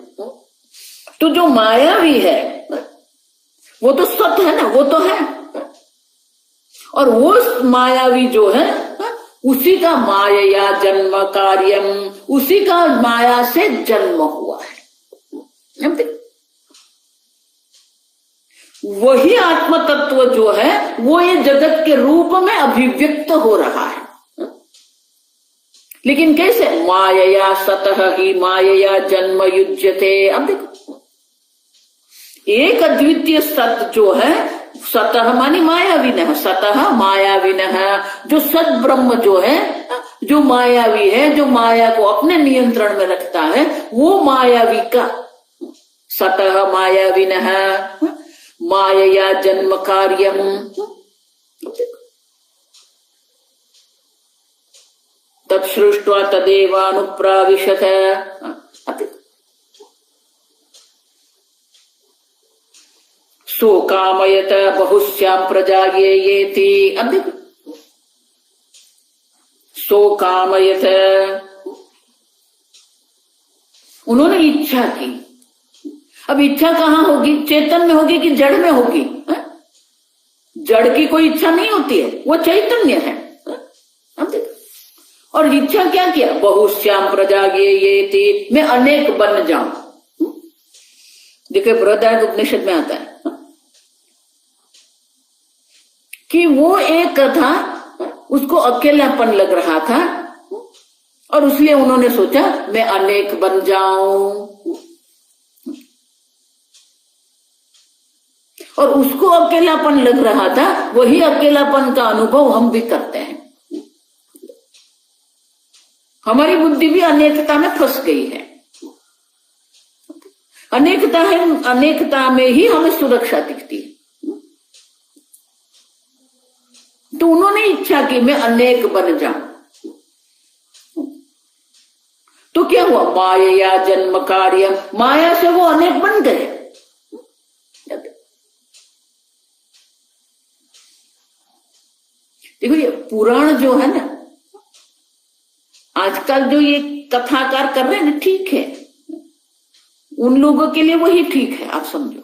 तो जो मायावी है वो तो सत है ना, वो तो है। और वो मायावी जो है उसी का मायया जन्म कार्यम, उसी का माया से जन्म हुआ है। वही आत्म तत्व जो है वो ये जगत के रूप में अभिव्यक्त हो रहा है। लेकिन कैसे? मायया सतः ही मायया जन्म युज्यते। अब देखो, एक अद्वितीय सत जो है, सतः मानी मायाविनः, सतः मायाविनः, जो सत ब्रह्म जो है, जो मायावी है, जो माया को अपने नियंत्रण में रखता है, वो मायावी का सतः मायाविनः मायया जन्म कार्यम। तत्सृष्ट्वा तदेवानुप्राविशत। सो कामयत बहुश्याम प्रजा येति। अब देखो, सो कामयत, उन्होंने इच्छा की। अब इच्छा कहाँ होगी? चेतन में होगी कि जड़ में होगी? जड़ की कोई इच्छा नहीं होती है, वो चैतन्य है। अब देखो, और इच्छा क्या किया? बहुश्याम प्रजा येति, मैं अनेक बन जाऊं। देखिए, बृहदारण्यक उपनिषद में आता है कि वो एक था, उसको अकेलापन लग रहा था और इसलिए उन्होंने सोचा मैं अनेक बन जाऊं। और उसको अकेलापन लग रहा था, वही अकेलापन का अनुभव हम भी करते हैं। हमारी बुद्धि भी अनेकता में फंस गई है। अनेकता है, अनेकता में ही हमें सुरक्षा दिखती है। तो उन्होंने इच्छा की मैं अनेक बन जाऊं। तो क्या हुआ? माया जन्म कार्य, माया से वो अनेक बन गए। देखो, ये पुराण जो है ना, आजकल जो ये कथाकार कर रहे हैं ना, ठीक है, उन लोगों के लिए वही ठीक है, आप समझो।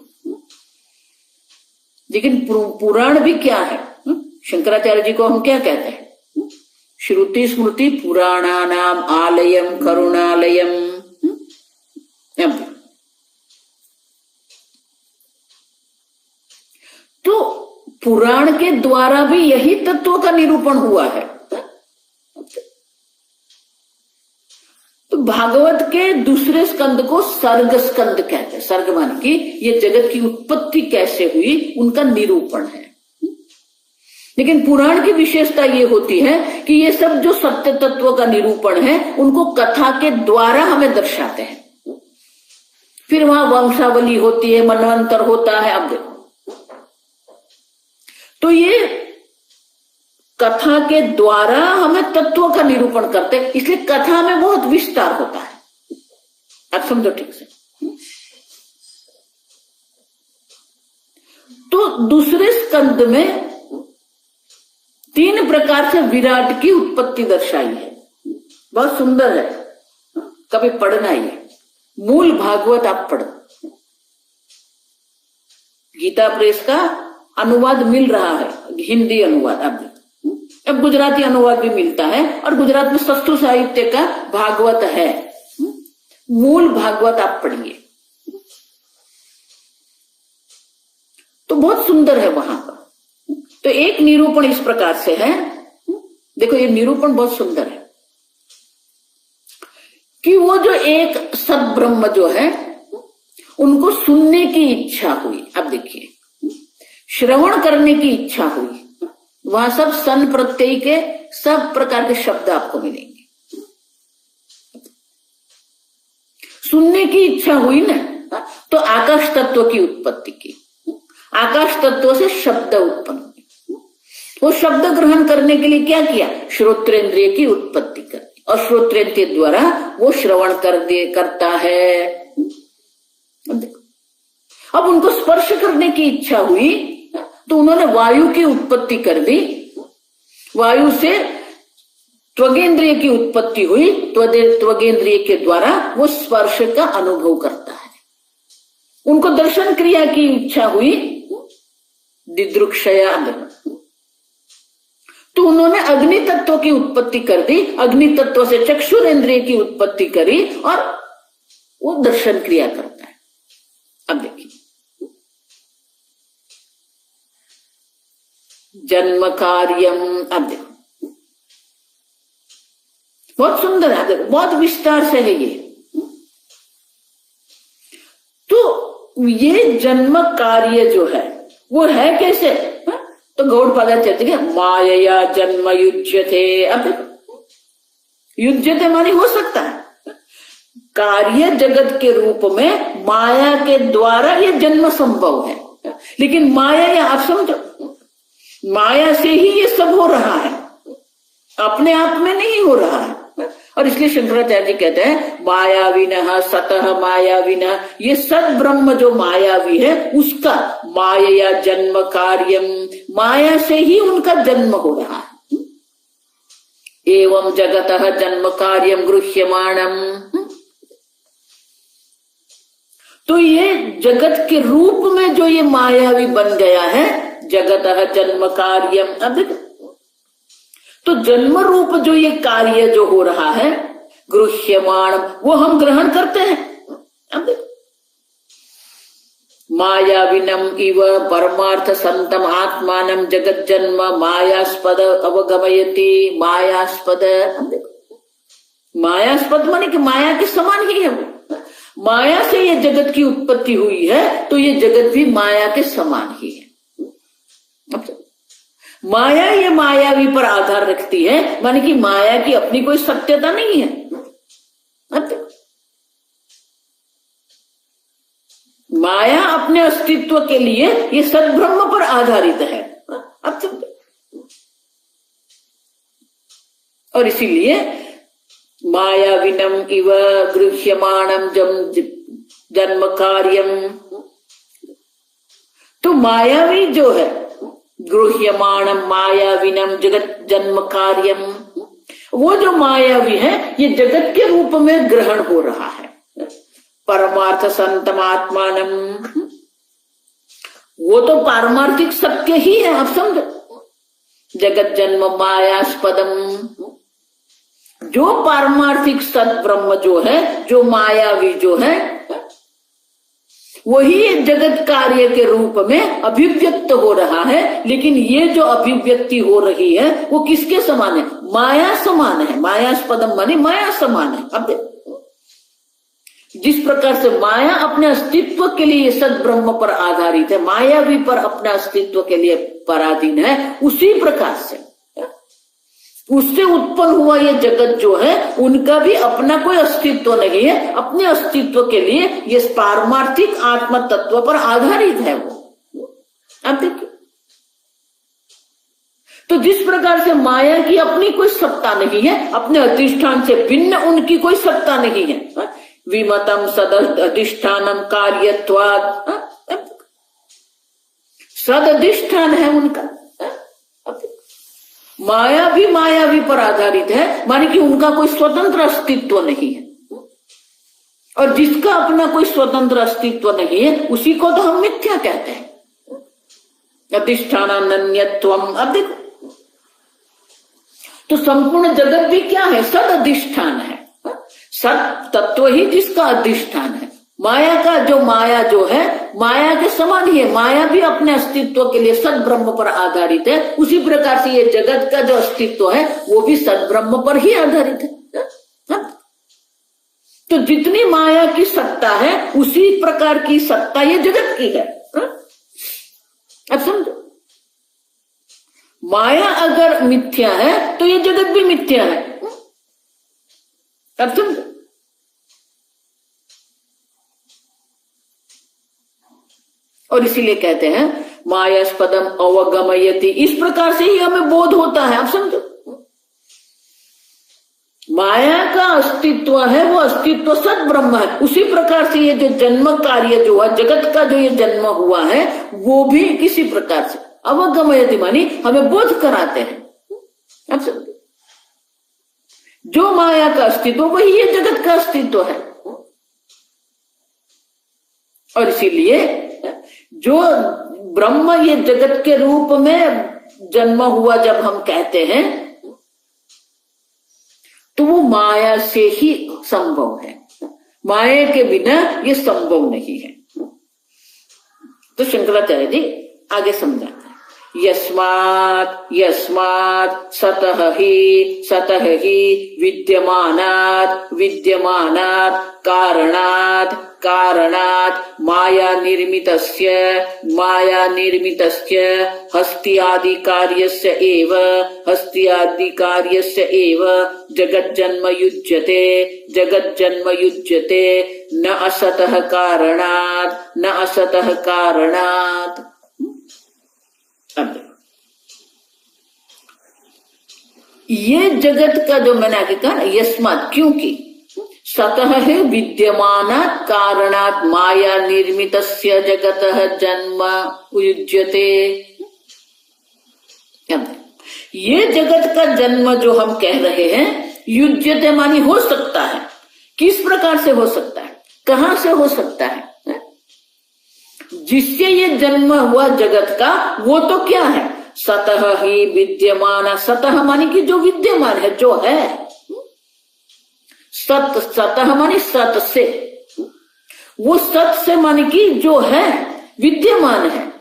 लेकिन पुराण भी क्या है? शंकराचार्य जी को हम क्या कहते हैं? श्रुति स्मृति पुराणानाम आलयम करुणालयम। तो पुराण के द्वारा भी यही तत्व का निरूपण हुआ है। तो भागवत के दूसरे स्कंद को सर्ग स्कंद कहते हैं। सर्ग मान की ये जगत की उत्पत्ति कैसे हुई उनका निरूपण है। लेकिन पुराण की विशेषता ये होती है कि ये सब जो सत्य तत्व का निरूपण है उनको कथा के द्वारा हमें दर्शाते हैं। फिर वहां वंशावली होती है, मनवंतर होता है। अब देखो, तो ये कथा के द्वारा हमें तत्वों का निरूपण करते हैं, इसलिए कथा में बहुत विस्तार होता है। आप समझो ठीक से। तो दूसरे स्कंद में 3 प्रकार से विराट की उत्पत्ति दर्शाई है, बहुत सुंदर है, कभी पढ़ना ही है। मूल भागवत आप पढ़ो, गीता प्रेस का अनुवाद मिल रहा है, हिंदी अनुवाद। अब गुजराती अनुवाद भी मिलता है, और गुजरात में सस्तु साहित्य का भागवत है। मूल भागवत आप पढ़िए, तो बहुत सुंदर है वहां पर। तो एक निरूपण इस प्रकार से है, देखो ये निरूपण बहुत सुंदर है कि वो जो एक सद्ब्रह्म जो है उनको सुनने की इच्छा हुई। अब देखिए, श्रवण करने की इच्छा हुई, वहां सब सन प्रत्यय के सब प्रकार के शब्द आपको मिलेंगे। सुनने की इच्छा हुई ना, तो आकाश तत्व की उत्पत्ति की। आकाश तत्व से शब्द उत्पन्न हुए। वो शब्द ग्रहण करने के लिए क्या किया? श्रोत्रेंद्रिय की उत्पत्ति कर दी, और श्रोत्रेंद्रिय द्वारा वो श्रवण करता है। अब उनको स्पर्श करने की इच्छा हुई, तो उन्होंने वायु की उत्पत्ति कर दी। वायु से त्वगेंद्रिय की उत्पत्ति हुई, त्वगेंद्रिय के द्वारा वो स्पर्श का अनुभव करता है। उनको दर्शन क्रिया की इच्छा हुई, दिदृक्षया, तो उन्होंने अग्नि तत्व की उत्पत्ति कर दी। अग्नि तत्व से चक्षुरेंद्रिय की उत्पत्ति करी, और वो दर्शन क्रिया करता है। अब देखिए, जन्म कार्यम, अब देखो बहुत सुंदर है, देखो बहुत विस्तार से है ये। तो ये जन्म कार्य जो है वो है कैसे? तो गौड़पाद कहते हैं माया जन्म युज्यते। अब देखो, युज्यते माने हो सकता है कार्य जगत के रूप में माया के द्वारा ये जन्म संभव है। लेकिन माया, या आप समझो, माया से ही ये सब हो रहा है, अपने आप में नहीं हो रहा है। और इसलिए शंकराचार्य जी कहते हैं मायाविनः सतः मायाविनः, ये सद ब्रह्म जो मायावी है उसका माया जन्म कार्यम, माया से ही उनका जन्म हो रहा है। एवं जगतः जन्म कार्यम गृह्यमाणम, तो ये जगत के रूप में जो ये मायावी बन गया है, जगतः जन्म कार्यम। अब तो जन्म रूप जो ये कार्य जो हो रहा है, गृह्यमाण, वो हम ग्रहण करते हैं। अब देखो, मायाविनम इव परमार्थ संतम आत्मानम जगत जन्म मायास्पद अवगमयति, मायास्पद। अब देखो, मायास्पद माने कि माया के समान ही है वो। माया से ये जगत की उत्पत्ति हुई है, तो ये जगत भी माया के समान ही है। माया ये मायावी पर आधार रखती है, माने कि माया की अपनी कोई सत्यता नहीं है। माया अपने अस्तित्व के लिए ये सद्ब्रह्म पर आधारित है। और इसीलिए मायाविनम इव गृह्यमाणम जन्म कार्यम, तो मायावी जो है गृह्यमाणम मायाविनम जगत जन्म कार्यम, वो जो मायावी है ये जगत के रूप में ग्रहण हो रहा है। परमार्थ संतमात्मानम, वो तो पारमार्थिक सत्य ही है। आप समझो, जगत जन्म मायास्पदम, जो पारमार्थिक सत ब्रह्म जो है, जो मायावी जो है, वही जगत कार्य के रूप में अभिव्यक्त हो रहा है। लेकिन ये जो अभिव्यक्ति हो रही है वो किसके समान है? माया समान है। मायास्पदम माने माया समान है। अब जिस प्रकार से माया अपने अस्तित्व के लिए सद ब्रह्म पर आधारित है, मायावी पर अपने अस्तित्व के लिए पराधीन है, उसी प्रकार से उससे उत्पन्न हुआ ये जगत जो है उनका भी अपना कोई अस्तित्व नहीं है। अपने अस्तित्व के लिए ये पारमार्थिक आत्म तत्व पर आधारित है वो। अब देखिए, तो जिस प्रकार से माया की अपनी कोई सत्ता नहीं है, अपने अधिष्ठान से भिन्न उनकी कोई सत्ता नहीं है। विमतम सद अधिष्ठानम कार्यत्वात्, सद अधिष्ठान है उनका। माया भी मायावी पर आधारित है, माने कि उनका कोई स्वतंत्र अस्तित्व नहीं है। और जिसका अपना कोई स्वतंत्र अस्तित्व नहीं है उसी को तो हम मिथ्या कहते हैं। अधिष्ठानान्यत्वम। अब देखो, तो संपूर्ण जगत भी क्या है? सद अधिष्ठान है। सत तत्व ही जिसका अधिष्ठान है। माया का जो माया जो है माया के समान ही है। माया भी अपने अस्तित्व के लिए सद ब्रह्म पर आधारित है। उसी प्रकार से ये जगत का जो अस्तित्व है वो भी सद ब्रह्म पर ही आधारित है। तो जितनी माया की सत्ता है उसी प्रकार की सत्ता ये जगत की है। अब समझो, माया अगर मिथ्या है तो ये जगत भी मिथ्या है। अब समझो, और इसीलिए कहते हैं मायास्पदम अवगमयति। इस प्रकार से ही हमें बोध होता है। आप समझो, माया का अस्तित्व है वो अस्तित्व सद ब्रह्म है। उसी प्रकार से ये जो जन्म कार्य जो है, जगत का जो ये जन्म हुआ है वो भी किसी प्रकार से अवगमयति मानी हमें बोध कराते हैं। आप समझो, जो माया का अस्तित्व वही ये जगत का अस्तित्व है। और इसीलिए जो ब्रह्म ये जगत के रूप में जन्म हुआ जब हम कहते हैं तो वो माया से ही संभव है। माया के बिना ये संभव नहीं है। तो शंकराचार्य जी आगे समझाते हैं, यस्मात् यस्मात् सतः ही विद्यमानात् विद्यमानात् कारणात् कारणात् माया निर्मितस्य हस्त्यादि कार्यस्य एव जगत् जन्म युज्यते न असतः कारणात्। ये जगत का जो मैंने आगे कहा यस्मात्, क्योंकि सतः है विद्यमानात् कारणात् माया निर्मितस्य जगतः जन्म युज्यते। ये जगत का जन्म जो हम कह रहे हैं युज्यते मानी हो सकता है। किस प्रकार से हो सकता है? कहां से हो सकता है? जिससे ये जन्म हुआ जगत का वो तो क्या है? सतः ही विद्यमान। सतः मानी कि जो विद्यमान है, जो है। सत, सतः मानी सत से, वो सत से मानी कि जो है विद्यमान है।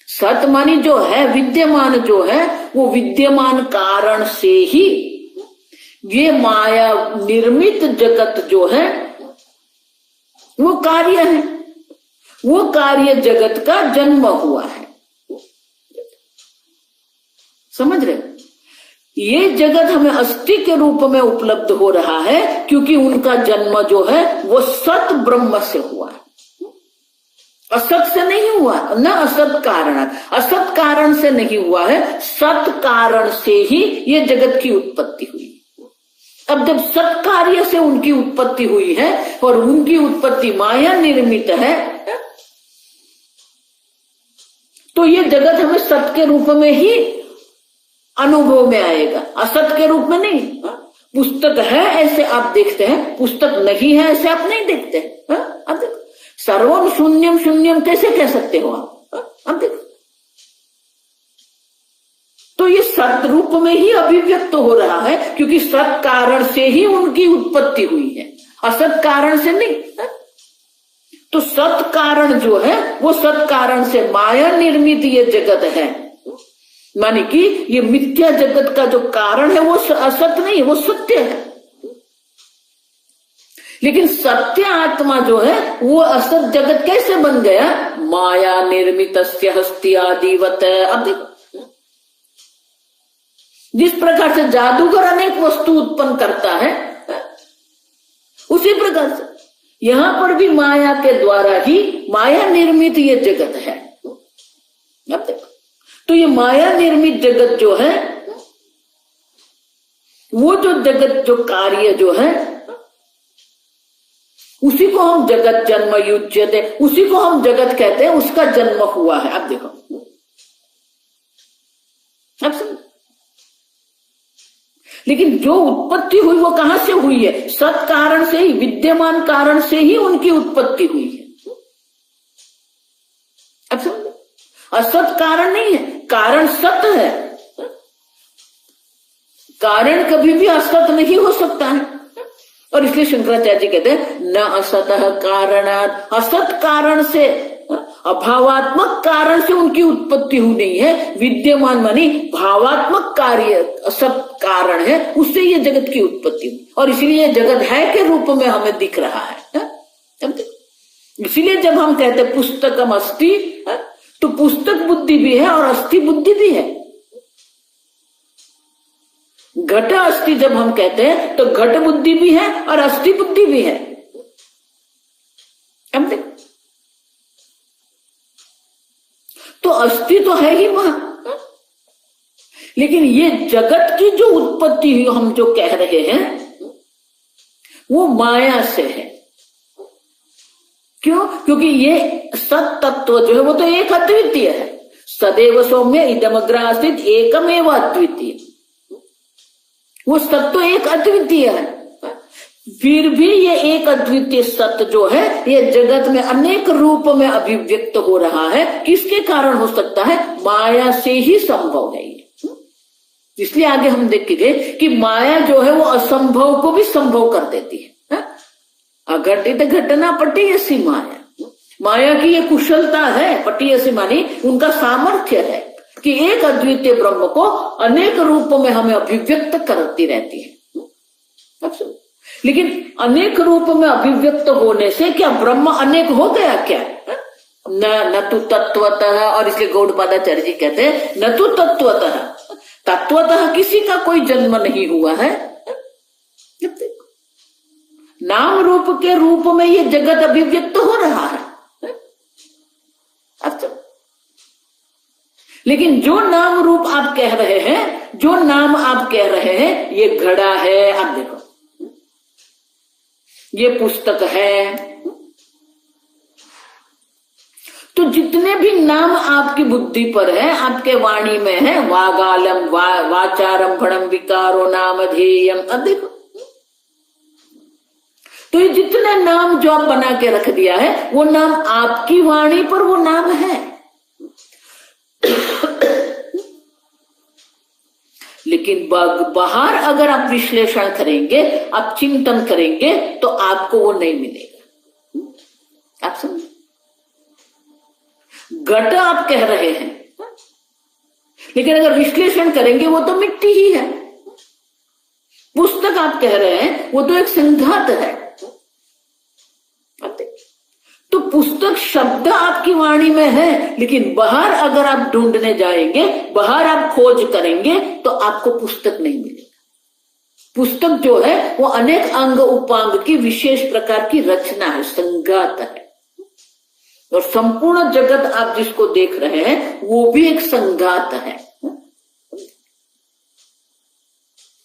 सत मानी जो है विद्यमान, जो है वो विद्यमान कारण से ही ये माया निर्मित जगत जो है वो कार्य है। वो कार्य जगत का जन्म हुआ है। समझ रहे? ये जगत हमें अस्थि के रूप में उपलब्ध हो रहा है क्योंकि उनका जन्म जो है वो सत ब्रह्म से हुआ है। असत से नहीं हुआ, न असत कारण। असत कारण से नहीं हुआ है, सत कारण से ही ये जगत की उत्पत्ति हुई। अब जब सत कार्य से उनकी उत्पत्ति हुई है और उनकी उत्पत्ति माया निर्मित है तो ये जगत हमें सत के रूप में ही अनुभव में आएगा, असत के रूप में नहीं। पुस्तक है ऐसे आप देखते हैं, पुस्तक नहीं है ऐसे आप नहीं देखते। अब देखो, सर्वम शून्यम शून्यम कैसे कह सकते हो आप? अब देखो, तो ये सत रूप में ही अभिव्यक्त हो रहा है, क्योंकि सत कारण से ही उनकी उत्पत्ति हुई है, असत कारण से नहीं। तो सत कारण जो है वो सत कारण से माया निर्मित ये जगत है, माने कि ये मिथ्या जगत का जो कारण है वो असत नहीं है, वो सत्य है। लेकिन सत्य आत्मा जो है वो असत जगत कैसे बन गया? माया निर्मित हस्ति आदिवत। अब देखो, जिस प्रकार से जादूगर अनेक वस्तु उत्पन्न करता है, उसी प्रकार से यहां पर भी माया के द्वारा ही माया निर्मित ये जगत है। अब देखो, तो ये माया निर्मित जगत जो है, वो जो जगत जो कार्य जो है, उसी को हम जगत जन्म युज्यते, उसी को हम जगत कहते हैं, उसका जन्म हुआ है। अब देखो, अब समझ। लेकिन जो उत्पत्ति हुई वो कहां से हुई है? सत कारण से ही, विद्यमान कारण से ही उनकी उत्पत्ति हुई है। अब समझ, असत कारण नहीं है, कारण सत है। कारण कभी भी असत नहीं हो सकता है, और इसलिए शंकराचार्य जी कहते हैं न असतः कारणात्, असत कारण से, अभावात्मक कारण से उनकी उत्पत्ति हुई नहीं है। विद्यमान मानी भावात्मक कार्य असत कारण है, उससे ये जगत की उत्पत्ति हुई, और इसीलिए जगत है के रूप में हमें दिख रहा है। इसीलिए जब हम कहते पुस्तकम अस्ति, तो पुस्तक बुद्धि भी है और अस्थि बुद्धि भी है। घट अस्थि जब हम कहते हैं तो घट बुद्धि भी है और अस्थि बुद्धि भी है। अब देखो, तो अस्थि तो है ही वहां, लेकिन ये जगत की जो उत्पत्ति हुई हम जो कह रहे हैं वो माया से है। क्यों? क्योंकि ये सत तत्व जो है वो तो एक अद्वितीय है। सदैव सौम्य इदमग्रासित एकमेव अद्वितीय, वो सत्य एक अद्वितीय है। फिर भी ये एक अद्वितीय सत्य जो है ये जगत में अनेक रूप में अभिव्यक्त हो रहा है। किसके कारण हो सकता है? माया से ही संभव है ये। इसलिए आगे हम देखेंगे कि माया जो है वो असंभव को भी संभव कर देती है। अघटित घटना पटीयसी माया, माया की ये कुशलता है। पटीयसी मानी उनका सामर्थ्य है कि एक अद्वितीय ब्रह्म को अनेक रूपों में हमें अभिव्यक्त करती रहती है। लेकिन अनेक रूप में अभिव्यक्त होने से क्या ब्रह्म अनेक हो गया क्या? न तो तत्वतः, और इसलिए गौड़पादाचार्य जी कहते हैं न तो तत्वतः, तत्वतः किसी का कोई जन्म नहीं हुआ है। नाम रूप के रूप में ये जगत अभिव्यक्त हो रहा है। अच्छा, लेकिन जो नाम रूप आप कह रहे हैं, जो नाम आप कह रहे हैं, ये घड़ा है, आप देखो ये पुस्तक है, तो जितने भी नाम आपकी बुद्धि पर है, आपके वाणी में है, वागालम वाचारंभणम विकारो नाम ध्येयम, अब देखो, तो ये जितने नाम जो आप बना के रख दिया है वो नाम आपकी वाणी पर वो नाम है। लेकिन बाहर अगर आप विश्लेषण करेंगे, आप चिंतन करेंगे, तो आपको वो नहीं मिलेगा। आप समझ, घट आप कह रहे हैं, लेकिन अगर विश्लेषण करेंगे वो तो मिट्टी ही है। पुस्तक आप कह रहे हैं वो तो एक संघात है। तो पुस्तक शब्द आपकी वाणी में है, लेकिन बाहर अगर आप ढूंढने जाएंगे, बाहर आप खोज करेंगे, तो आपको पुस्तक नहीं मिलेगा। पुस्तक जो है वो अनेक अंग उपांग की विशेष प्रकार की रचना है, संघात है। और संपूर्ण जगत आप जिसको देख रहे हैं वो भी एक संघात है।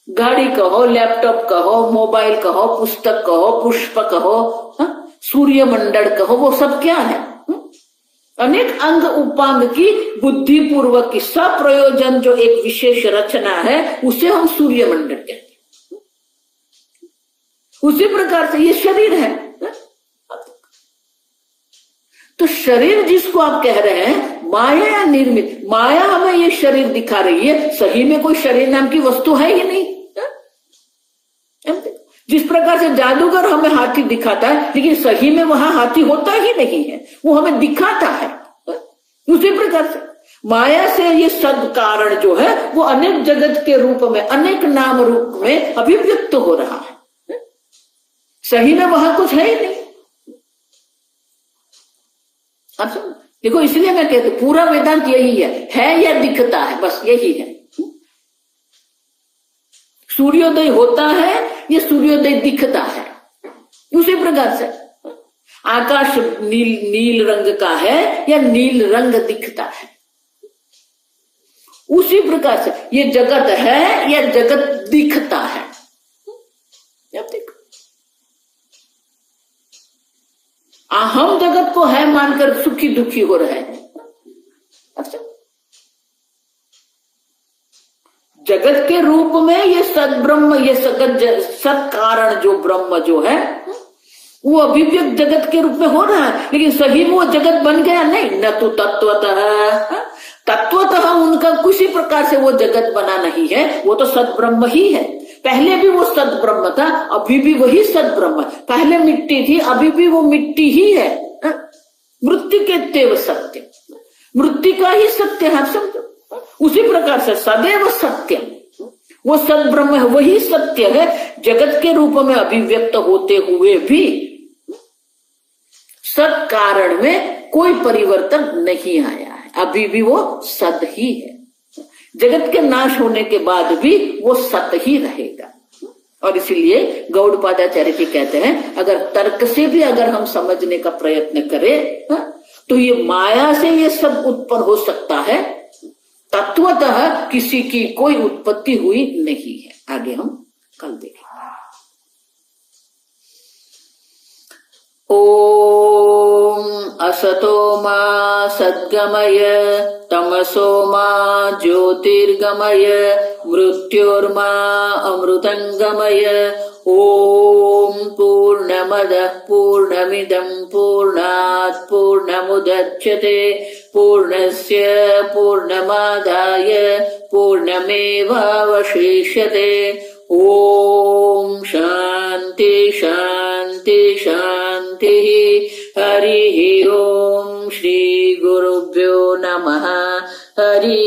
गाड़ी कहो, लैपटॉप कहो, मोबाइल कहो, पुस्तक कहो, पुष्प कहो, सूर्य मंडल कहो, वो सब क्या है? अनेक अंग उपांग की बुद्धि पूर्वक की सप्रयोजन जो एक विशेष रचना है उसे हम सूर्य मंडल कहते हैं। उसी प्रकार से ये शरीर है। तो शरीर जिसको आप कह रहे हैं माया या निर्मित, माया हमें ये शरीर दिखा रही है, सही में कोई शरीर नाम की वस्तु है ही नहीं। जिस प्रकार से जादूगर हमें हाथी दिखाता है लेकिन सही में वहां हाथी होता ही नहीं है, वो हमें दिखाता है। उसी प्रकार से माया से ये सद कारण जो है वो अनेक जगत के रूप में, अनेक नाम रूप में अभिव्यक्त हो रहा है। सही में वहां कुछ है ही नहीं। आप समझ, देखो इसलिए मैं कहती हूं पूरा वेदांत यही है या दिखता है, बस यही है। सूर्योदय होता है या सूर्योदय दिखता है। उसी प्रकार से आकाश नील रंग का है या नील रंग दिखता है। उसी प्रकार से ये जगत है या जगत दिखता है। अब देखो हम जगत को है मानकर सुखी दुखी हो रहे हैं। अच्छा, जगत के रूप में ये सद ब्रह्म, ये सत कारण जो ब्रह्म जो है वो अभिव्यक्त जगत के रूप में हो रहा है, लेकिन सही में वो जगत बन गया नहीं। न तो तत्वतः उनका किसी प्रकार से वो जगत बना नहीं है, वो तो सद ब्रह्म ही है। पहले भी वो सद ब्रह्म था, अभी भी वही सद ब्रह्म। पहले मिट्टी थी, अभी भी वो मिट्टी ही है। मृत्यु के तेव सत्य, मृत्यु का ही सत्य है। समझो, उसी प्रकार से सदैव सत्य, वो सद ब्रह्म है, वही सत्य है। जगत के रूप में अभिव्यक्त होते हुए भी सत कारण में कोई परिवर्तन नहीं आया है, अभी भी वो सद ही है। जगत के नाश होने के बाद भी वो सत ही रहेगा। और इसीलिए गौड़पादाचार्य जी कहते हैं अगर तर्क से भी अगर हम समझने का प्रयत्न करें तो ये माया से ये सब उत्पन्न हो सकता है, तत्वतः किसी की कोई उत्पत्ति हुई नहीं है। आगे हम कल देखेंगे। ओम असतो मा सद्गमय तमसो मा ज्योतिर्गमय मृत्योर्मा अमृतंगमय। ओम पूर्णमदः पूर्णमिदं पूर्णात् पूर्णमुदच्यते पूर्णस्य पूर्णमादाय पूर्णमेवावशिष्यते। ओम शांति शांति शांति। हरि ओम। श्री गुरुभ्यो नमः। हरि